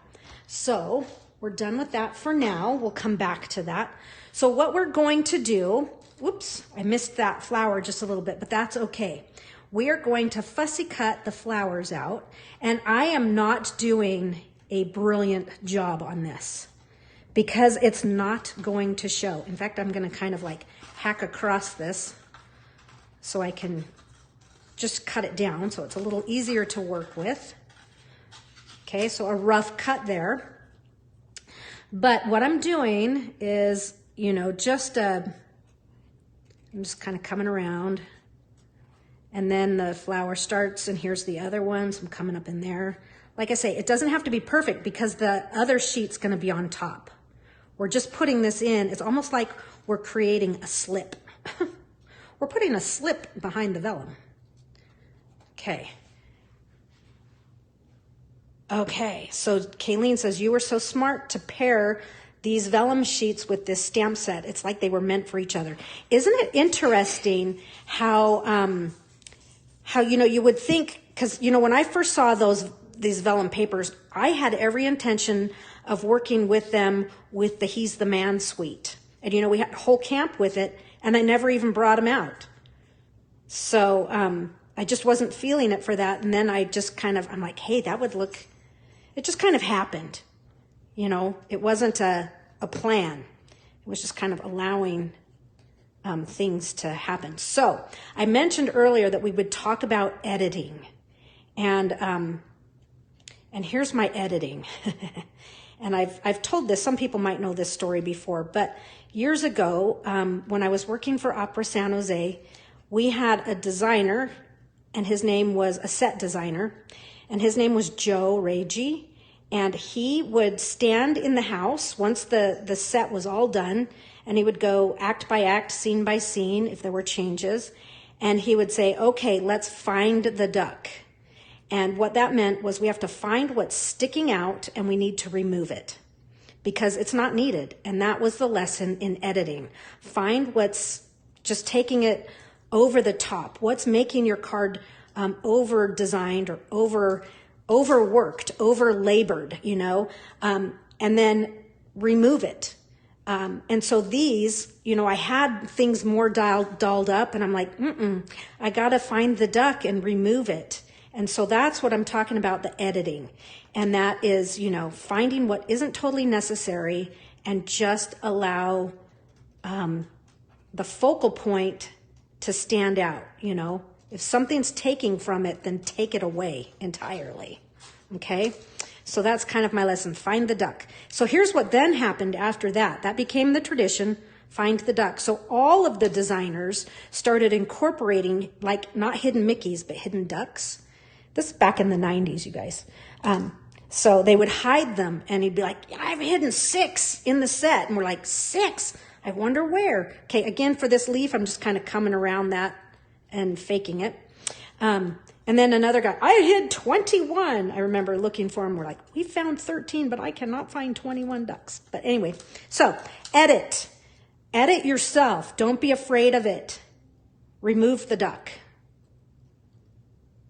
So we're done with that for now. We'll come back to that. So what we're going to do, whoops, I missed that flower just a little bit, but that's okay. We are going to fussy cut the flowers out, and I am not doing a brilliant job on this because it's not going to show. In fact, I'm going to kind of like hack across this so I can just cut it down so it's a little easier to work with. Okay, so a rough cut there. But what I'm doing is, you know, I'm just kind of coming around, and then the flower starts, and here's the other one, so I'm coming up in there. Like I say, it doesn't have to be perfect because the other sheet's going to be on top. We're just putting this in. It's almost like we're creating a slip. We're putting a slip behind the vellum. Okay. Okay, so Kayleen says, you were so smart to pair these vellum sheets with this stamp set. It's like they were meant for each other. Isn't it interesting how you know, you would think, because, you know, when I first saw these vellum papers, I had every intention of working with them with the He's the Man suite. And, you know, we had a whole camp with it, and I never even brought them out. So, I just wasn't feeling it for that. And then I just kind of, I'm like, hey, that would look, it just kind of happened. You know, it wasn't a plan. It was just kind of allowing things to happen. So I mentioned earlier that we would talk about editing. And here's my editing. And I've told this, some people might know this story before, but years ago, when I was working for Opera San Jose, we had a designer, and his name was a set designer, and his name was Joe Raggi, and he would stand in the house once the set was all done, and he would go act by act, scene by scene, if there were changes, and he would say, okay, let's find the duck. And what that meant was we have to find what's sticking out, and we need to remove it because it's not needed. And that was the lesson in editing. Find what's just taking it over the top, what's making your card over designed or overworked, over labored, you know, and then remove it. And so these, you know, I had things more dolled up, and I'm like, I got to find the duck and remove it. And so that's what I'm talking about, the editing. And that is, you know, finding what isn't totally necessary and just allow the focal point to stand out, you know. If something's taking from it, then take it away entirely, okay? So that's kind of my lesson, find the duck. So here's what then happened after that. That became the tradition, find the duck. So all of the designers started incorporating, like, not hidden Mickeys, but hidden ducks. This is back in the 90s, you guys. So they would hide them, and he'd be like, I've hidden 6 in the set. And we're like, 6? I wonder where. Okay, again, for this leaf, I'm just kind of coming around that and faking it. And then another guy, I hid 21. I remember looking for him. We're like, we found 13, but I cannot find 21 ducks. But anyway, so edit. Edit yourself. Don't be afraid of it. Remove the duck.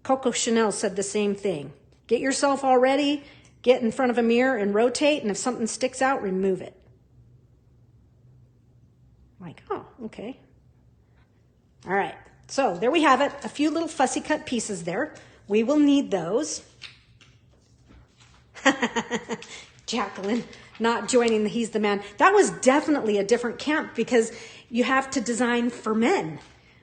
Coco Chanel said the same thing. Get yourself all ready, get in front of a mirror and rotate, and if something sticks out, remove it. Like, oh, okay. All right. So there we have it, a few little fussy cut pieces there. We will need those. Jacqueline not joining the He's the Man. That was definitely a different camp because you have to design for men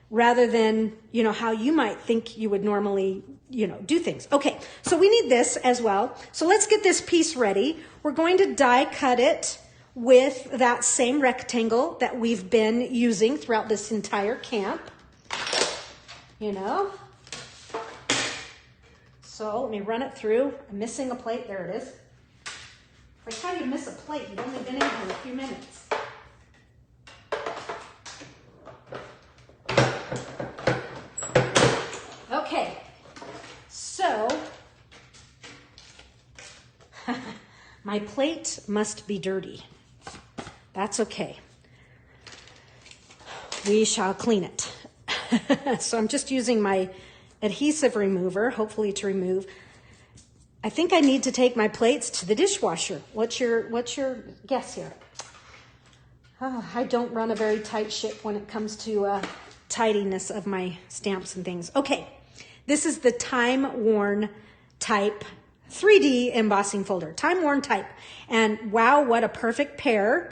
rather than, you know, how you might think you would normally, you know, do things. Okay, so we need this as well. So let's get this piece ready. We're going to die cut it with that same rectangle that we've been using throughout this entire camp. You know, so let me run it through. I'm missing a plate. There it is. Like, how do you miss a plate? You've only been in here a few minutes. Okay, so my plate must be dirty. That's okay. We shall clean it. So I'm just using my adhesive remover, hopefully to remove. I think I need to take my plates to the dishwasher. What's your guess here? Oh, I don't run a very tight ship when it comes to tidiness of my stamps and things. Okay, this is the Time Worn Type 3D embossing folder. Time Worn Type. And wow, what a perfect pairing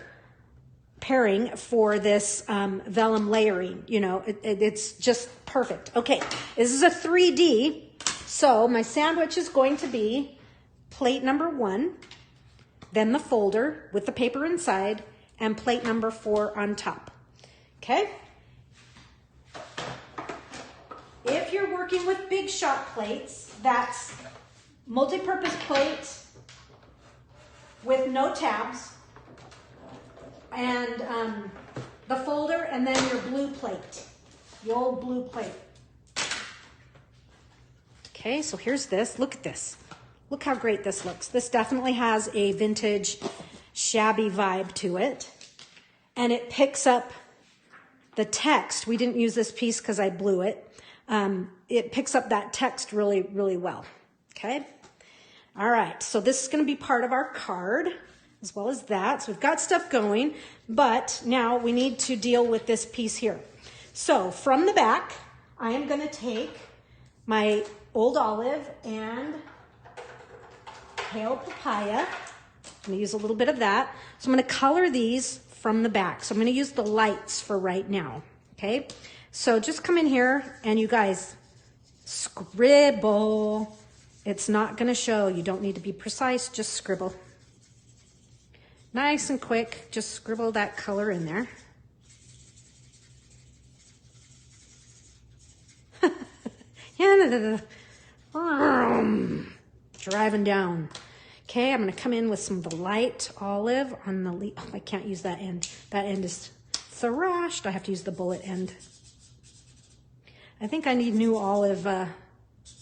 for this vellum layering. You know, it's just perfect. Okay, this is a 3D, so my sandwich is going to be plate number 1, then the folder with the paper inside, and plate number 4 on top. Okay? If you're working with big shot plates, that's multi-purpose plate with no tabs, and the folder, and then your blue plate, the old blue plate. Okay, so here's this. Look at this. Look how great this looks. This definitely has a vintage, shabby vibe to it, and it picks up the text. We didn't use this piece because I blew it. It picks up that text really, really well. Okay. All right, so this is going to be part of our card, as well as that. So we've got stuff going, but now we need to deal with this piece here. So from the back, I am going to take my old olive and pale papaya. I'm going to use a little bit of that. So I'm going to color these from the back. So I'm going to use the lights for right now. Okay, so just come in here and you guys scribble. It's not going to show. You don't need to be precise, just scribble. Nice and quick, just scribble that color in there. Yeah, driving down. Okay, I'm going to come in with some of the light olive on the leaf. Oh, I can't use that end. That end is thrashed. I have to use the bullet end. I think I need new olive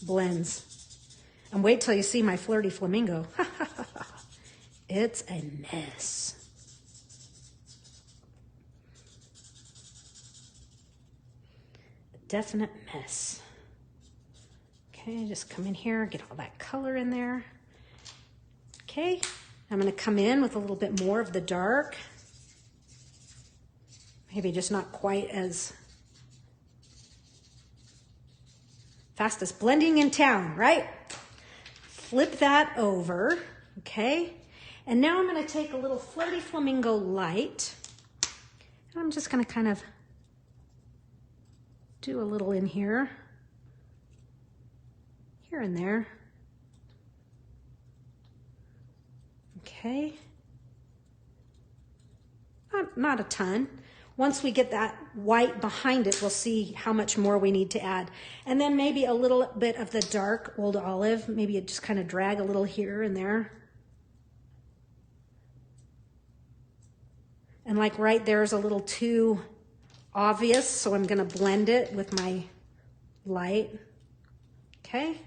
blends. And wait till you see my flirty flamingo. It's a mess. A definite mess. Okay, just come in here, get all that color in there. Okay, I'm going to come in with a little bit more of the dark. Maybe just not quite as fastest blending in town, right? Flip that over, okay? And now I'm going to take a little flirty flamingo light. And I'm just going to kind of do a little in here and there. Okay. Not a ton. Once we get that white behind it, we'll see how much more we need to add. And then maybe a little bit of the dark old olive. Maybe it just kind of drag a little here and there. And like right there is a little too obvious, so I'm gonna blend it with my light. Okay,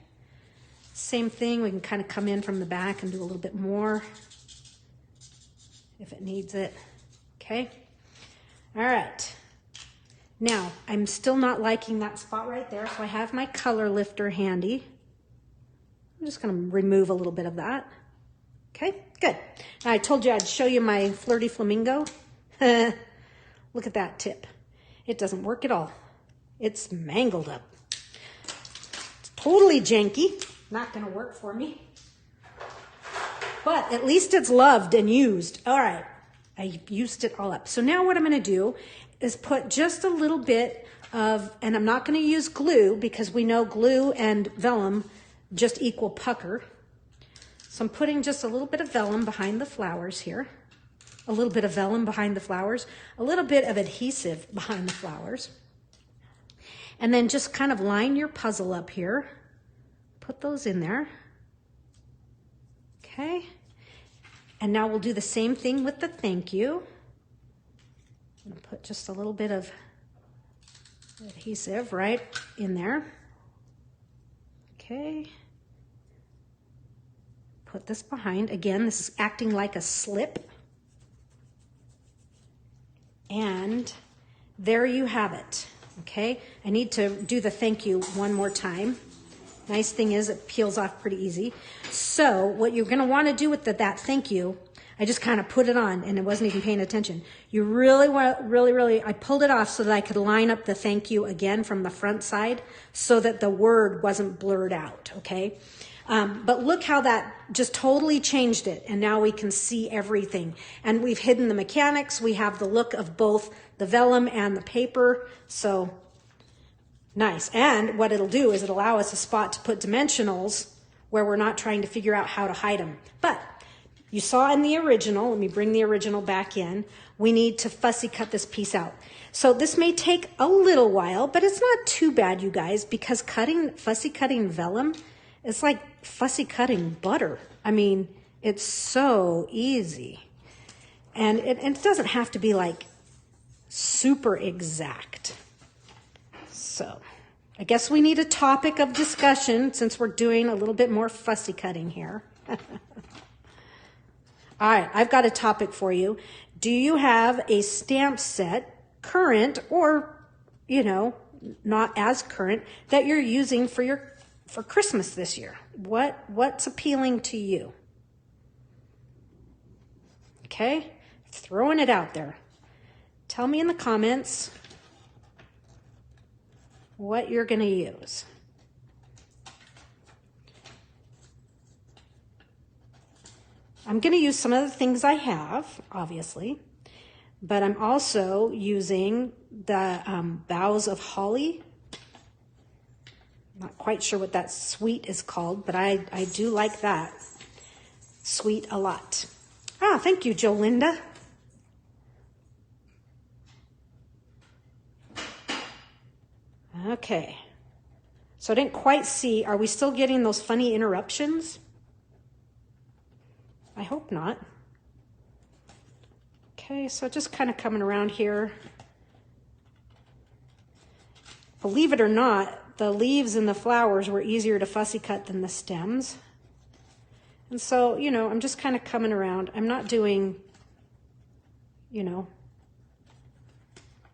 same thing, we can kind of come in from the back and do a little bit more if it needs it. Okay, all right. Now, I'm still not liking that spot right there, so I have my color lifter handy. I'm just gonna remove a little bit of that. Okay, good. Now, I told you I'd show you my Flirty Flamingo. Look at that tip. It doesn't work at all. It's mangled up. It's totally janky. Not gonna work for me. But at least it's loved and used. All right, I used it all up. So now what I'm gonna do is put just a little bit of, and I'm not gonna use glue because we know glue and vellum just equal pucker. So I'm putting just a little bit of vellum behind the flowers here. A little bit of vellum behind the flowers. A little bit of adhesive behind the flowers. And then just kind of line your puzzle up here. Put those in there. Okay. And now we'll do the same thing with the thank you. I'm going to put just a little bit of adhesive right in there. Okay. Put this behind. Again, this is acting like a slip. And there you have it. Okay. I need to do the thank you one more time. Nice thing is it peels off pretty easy. So what you're going to want to do with that thank you, I just kind of put it on and I wasn't even paying attention. You really want, really, I pulled it off so that I could line up the thank you again from the front side so that the word wasn't blurred out, okay? But look how that just totally changed it. And now we can see everything. And we've hidden the mechanics. We have the look of both the vellum and the paper. So nice. And what it'll do is it'll allow us a spot to put dimensionals where we're not trying to figure out how to hide them. But you saw in the original, let me bring the original back in, we need to fussy cut this piece out. So this may take a little while, but it's not too bad, you guys, because fussy cutting vellum is like fussy cutting butter. I mean, it's so easy. And it doesn't have to be like super exact. So I guess we need a topic of discussion since we're doing a little bit more fussy cutting here. All right, I've got a topic for you. Do you have a stamp set, current or, you know, not as current, that you're using for Christmas this year? What's appealing to you? Okay, throwing it out there. Tell me in the comments what you're going to use. I'm going to use some of the things I have, obviously, but I'm also using the boughs of holly. Not quite sure what that sweet is called, but I do like that sweet a lot. Ah, thank you, Jolinda. Okay, so I didn't quite see, are we still getting those funny interruptions? I hope not. Okay, so just kind of coming around here. Believe it or not, the leaves and the flowers were easier to fussy cut than the stems. And so, you know, I'm just kind of coming around. I'm not doing, you know,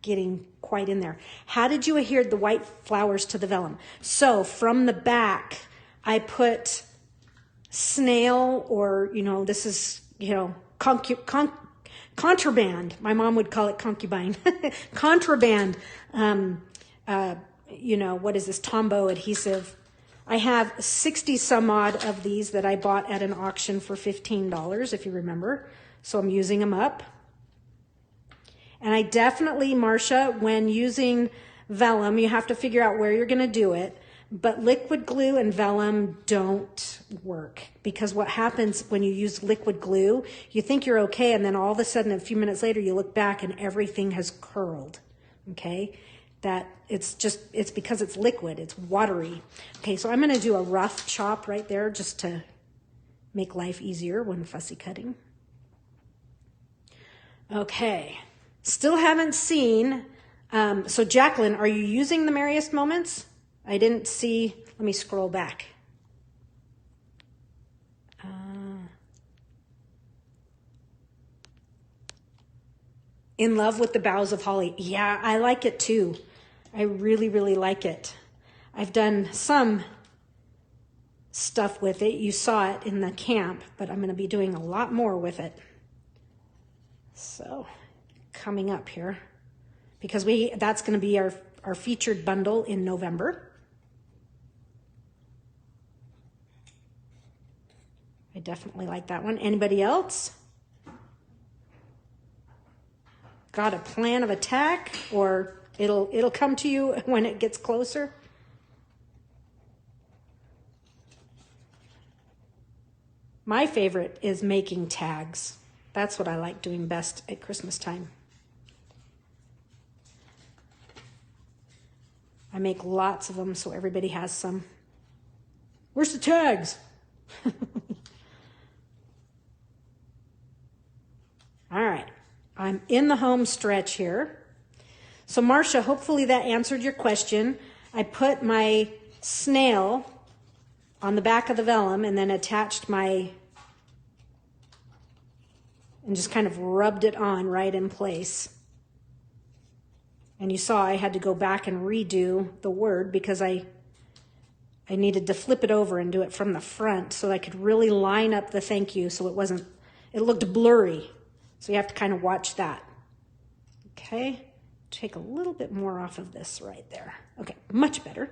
getting quite in there. How did you adhere the white flowers to the vellum? So from the back, I put snail, or, you know, this is, you know, contraband. My mom would call it concubine. Contraband, you know, what is this, Tombow adhesive. I have 60 some odd of these that I bought at an auction for $15, if you remember. So I'm using them up. And I definitely, Marcia, when using vellum, you have to figure out where you're going to do it. But liquid glue and vellum don't work, because what happens when you use liquid glue, you think you're okay, and then all of a sudden, a few minutes later, you look back and everything has curled, okay? It's because it's liquid, it's watery. Okay, so I'm gonna do a rough chop right there just to make life easier when fussy cutting. Okay, still haven't seen. So Jacqueline, are you using the Merriest Moments? I didn't see, let me scroll back. In Love with the Boughs of Holly. Yeah, I like it too. I really, really like it. I've done some stuff with it. You saw it in the camp, but I'm going to be doing a lot more with it. So coming up here, because that's going to be our featured bundle in November. I definitely like that one. Anybody else? Got a plan of attack, or it'll come to you when it gets closer? My favorite is making tags. That's what I like doing best at Christmas time. I make lots of them so everybody has some. Where's the tags? All right, I'm in the home stretch here. So Marcia, hopefully that answered your question. I put my snail on the back of the vellum and then attached and just kind of rubbed it on right in place. And you saw I had to go back and redo the word because I needed to flip it over and do it from the front so I could really line up the thank you so it looked blurry. So you have to kind of watch that. Okay, take a little bit more off of this right there. Okay, much better.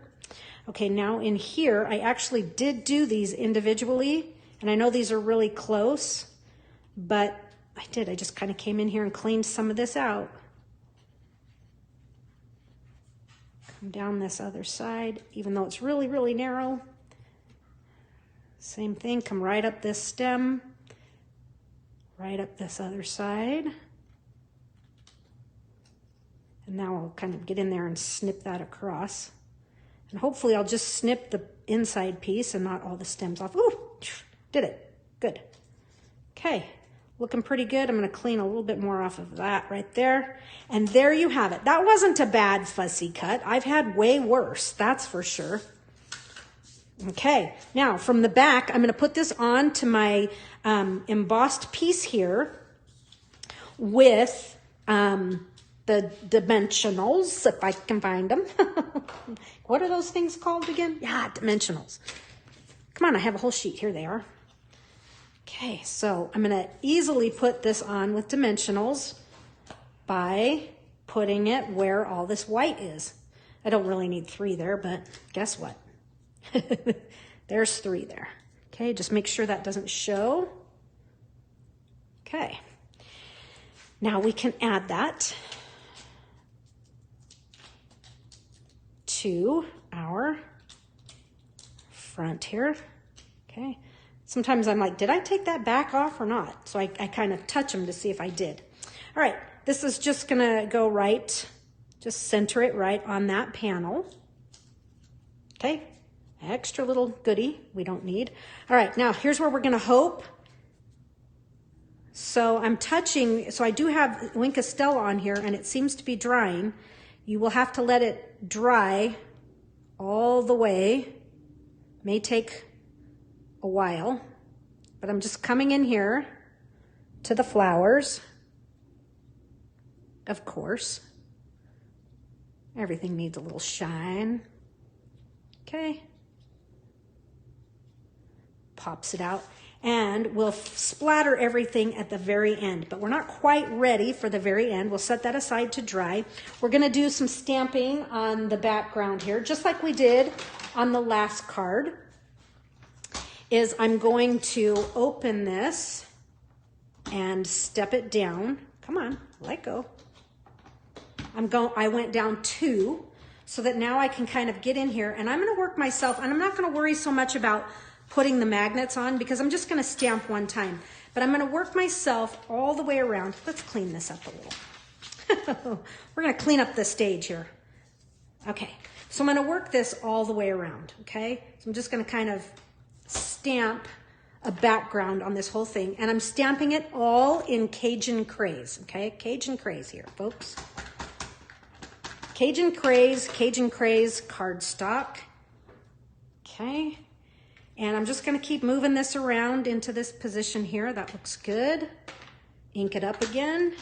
Okay, now in here, I actually did do these individually, and I know these are really close, but I just kind of came in here and cleaned some of this out. Come down this other side, even though it's really, really narrow. Same thing, come right up this stem, right up this other side. And now I'll kind of get in there and snip that across. And hopefully I'll just snip the inside piece and not all the stems off. Ooh, did it. Good. Okay, looking pretty good. I'm going to clean a little bit more off of that right there. And there you have it. That wasn't a bad fussy cut. I've had way worse, that's for sure. Okay, now from the back, I'm going to put this on to my embossed piece here with the dimensionals, if I can find them. What are those things called again? Yeah, dimensionals. Come on, I have a whole sheet. Here they are. Okay, so I'm going to easily put this on with dimensionals by putting it where all this white is. I don't really need 3 there, but guess what? There's 3 there. Okay, just make sure that doesn't show. Okay, now we can add that to our front here. Okay, sometimes I'm like, did I take that back off or not? So I kind of touch them to see if I did. All right, this is just gonna go right, just center it right on that panel. Okay, extra little goodie we don't need. All right, now here's where we're gonna hope. So I'm touching, so I do have Wink Estelle on here and it seems to be drying. You will have to let it dry all the way. May take a while, but I'm just coming in here to the flowers. Of course, everything needs a little shine. Okay. Pops it out. And we'll splatter everything at the very end, but we're not quite ready for the very end. We'll set that aside to dry. We're going to do some stamping on the background here, just like we did on the last card. I'm going to open this and step it down. Come on, let go. I went down 2 so that now I can kind of get in here, and I'm going to work myself, and I'm not going to worry so much about putting the magnets on because I'm just going to stamp one time, but I'm going to work myself all the way around. Let's clean this up a little. We're going to clean up the stage here. Okay, so I'm going to work this all the way around, okay? So I'm just going to kind of stamp a background on this whole thing. And I'm stamping it all in Cajun Craze, okay? Cajun Craze here, folks. Cajun Craze cardstock. Okay. And I'm just going to keep moving this around into this position here. That looks good. Ink it up again.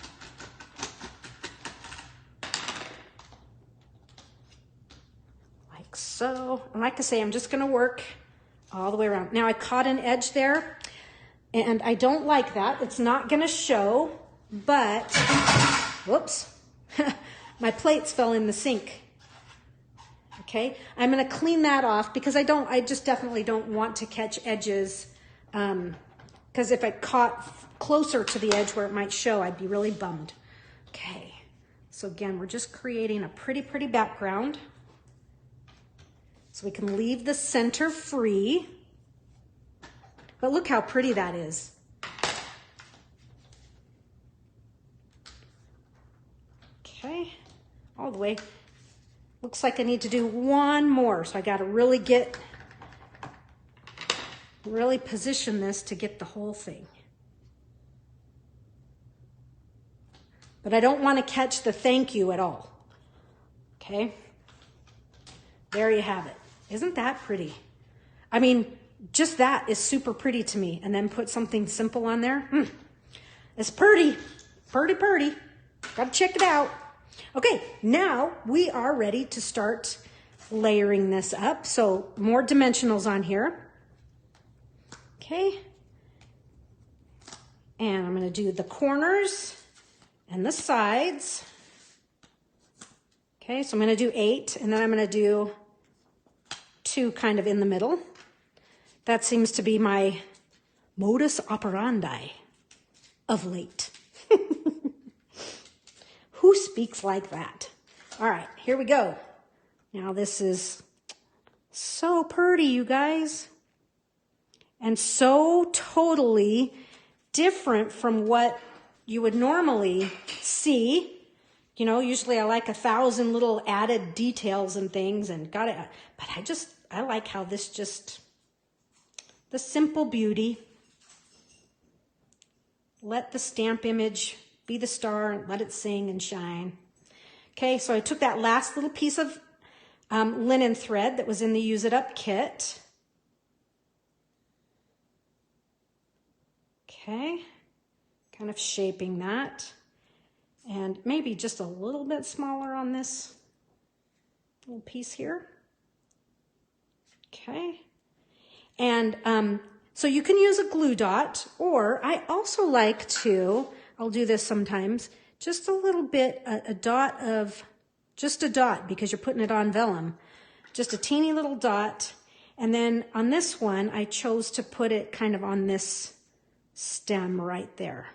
Like so. And like I say, I'm just going to work all the way around. Now I caught an edge there, and I don't like that. It's not going to show, but, whoops, my plates fell in the sink. Okay, I'm going to clean that off because I just definitely don't want to catch edges, because if I caught closer to the edge where it might show, I'd be really bummed. Okay, so again, we're just creating a pretty background. So we can leave the center free. But look how pretty that is. Okay, all the way. Looks like I need to do one more. So I got to really position this to get the whole thing. But I don't want to catch the thank you at all. Okay, there you have it. Isn't that pretty? I mean, just that is super pretty to me. And then put something simple on there. It's pretty. Got to check it out. Okay, now we are ready to start layering this up. So more dimensionals on here. Okay. And I'm going to do the corners and the sides. Okay, so I'm going to do 8, and then I'm going to do 2 kind of in the middle. That seems to be my modus operandi of late. Who speaks like that? All right, here we go. Now this is so pretty, you guys. And so totally different from what you would normally see. You know, usually I like 1,000 little added details and things, and but I like how this just, the simple beauty. Let the stamp image be the star, let it sing and shine. Okay, so I took that last little piece of linen thread that was in the Use It Up kit. Okay, kind of shaping that. And maybe just a little bit smaller on this little piece here. Okay. And so you can use a glue dot, or I also like to, I'll do this sometimes, just a little bit, just a dot, because you're putting it on vellum. Just a teeny little dot. And then on this one, I chose to put it kind of on this stem right there.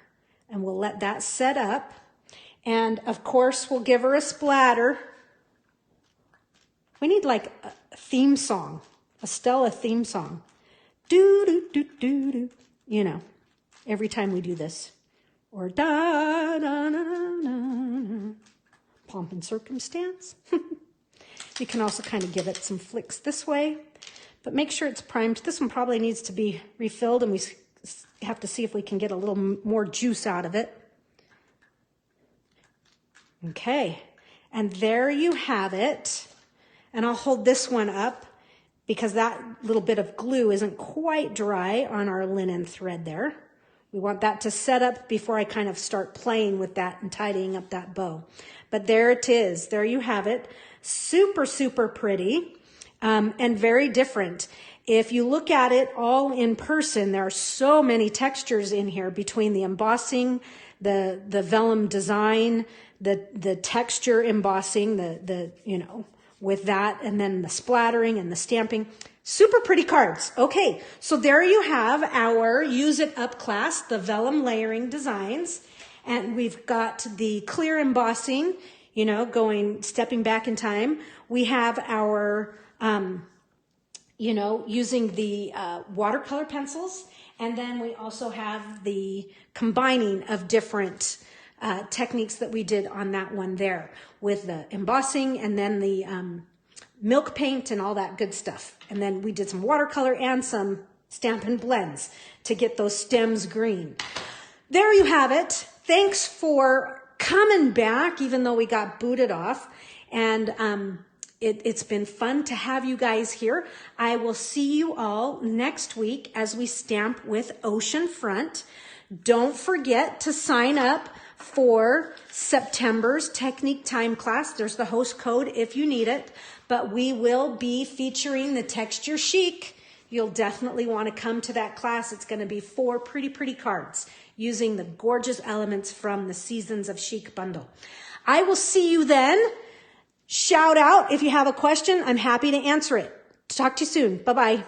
And we'll let that set up. And of course, we'll give her a splatter. We need like a theme song, a Stella theme song. Do, do, do, do, do. You know, every time we do this. Or da, da, da, da, da. Pomp and circumstance. You can also kind of give it some flicks this way, but make sure it's primed. This one probably needs to be refilled, and we have to see if we can get a little more juice out of it. Okay, and there you have it. And I'll hold this one up because that little bit of glue isn't quite dry on our linen thread there. We want that to set up before I kind of start playing with that and tidying up that bow. But there it is. There you have it. Super, super pretty and very different. If you look at it all in person, there are so many textures in here between the embossing, the vellum design, the texture embossing, with that, and then the splattering and the stamping. Super pretty cards. Okay, so there you have our Use It Up class, the vellum layering designs. And we've got the clear embossing, stepping back in time. We have our, using the watercolor pencils. And then we also have the combining of different techniques that we did on that one there with the embossing and then the milk paint and all that good stuff. And then we did some watercolor and some Stampin' Blends to get those stems green. There you have it. Thanks for coming back, even though we got booted off. And it's been fun to have you guys here. I will see you all next week as we stamp with Ocean Front. Don't forget to sign up for September's Technique Time class. There's the host code if you need it, but we will be featuring the Texture Chic. You'll definitely want to come to that class. It's going to be 4 pretty cards using the gorgeous elements from the Seasons of Chic bundle. I will see you then. Shout out if you have a question. I'm happy to answer it. Talk to you soon. Bye-bye.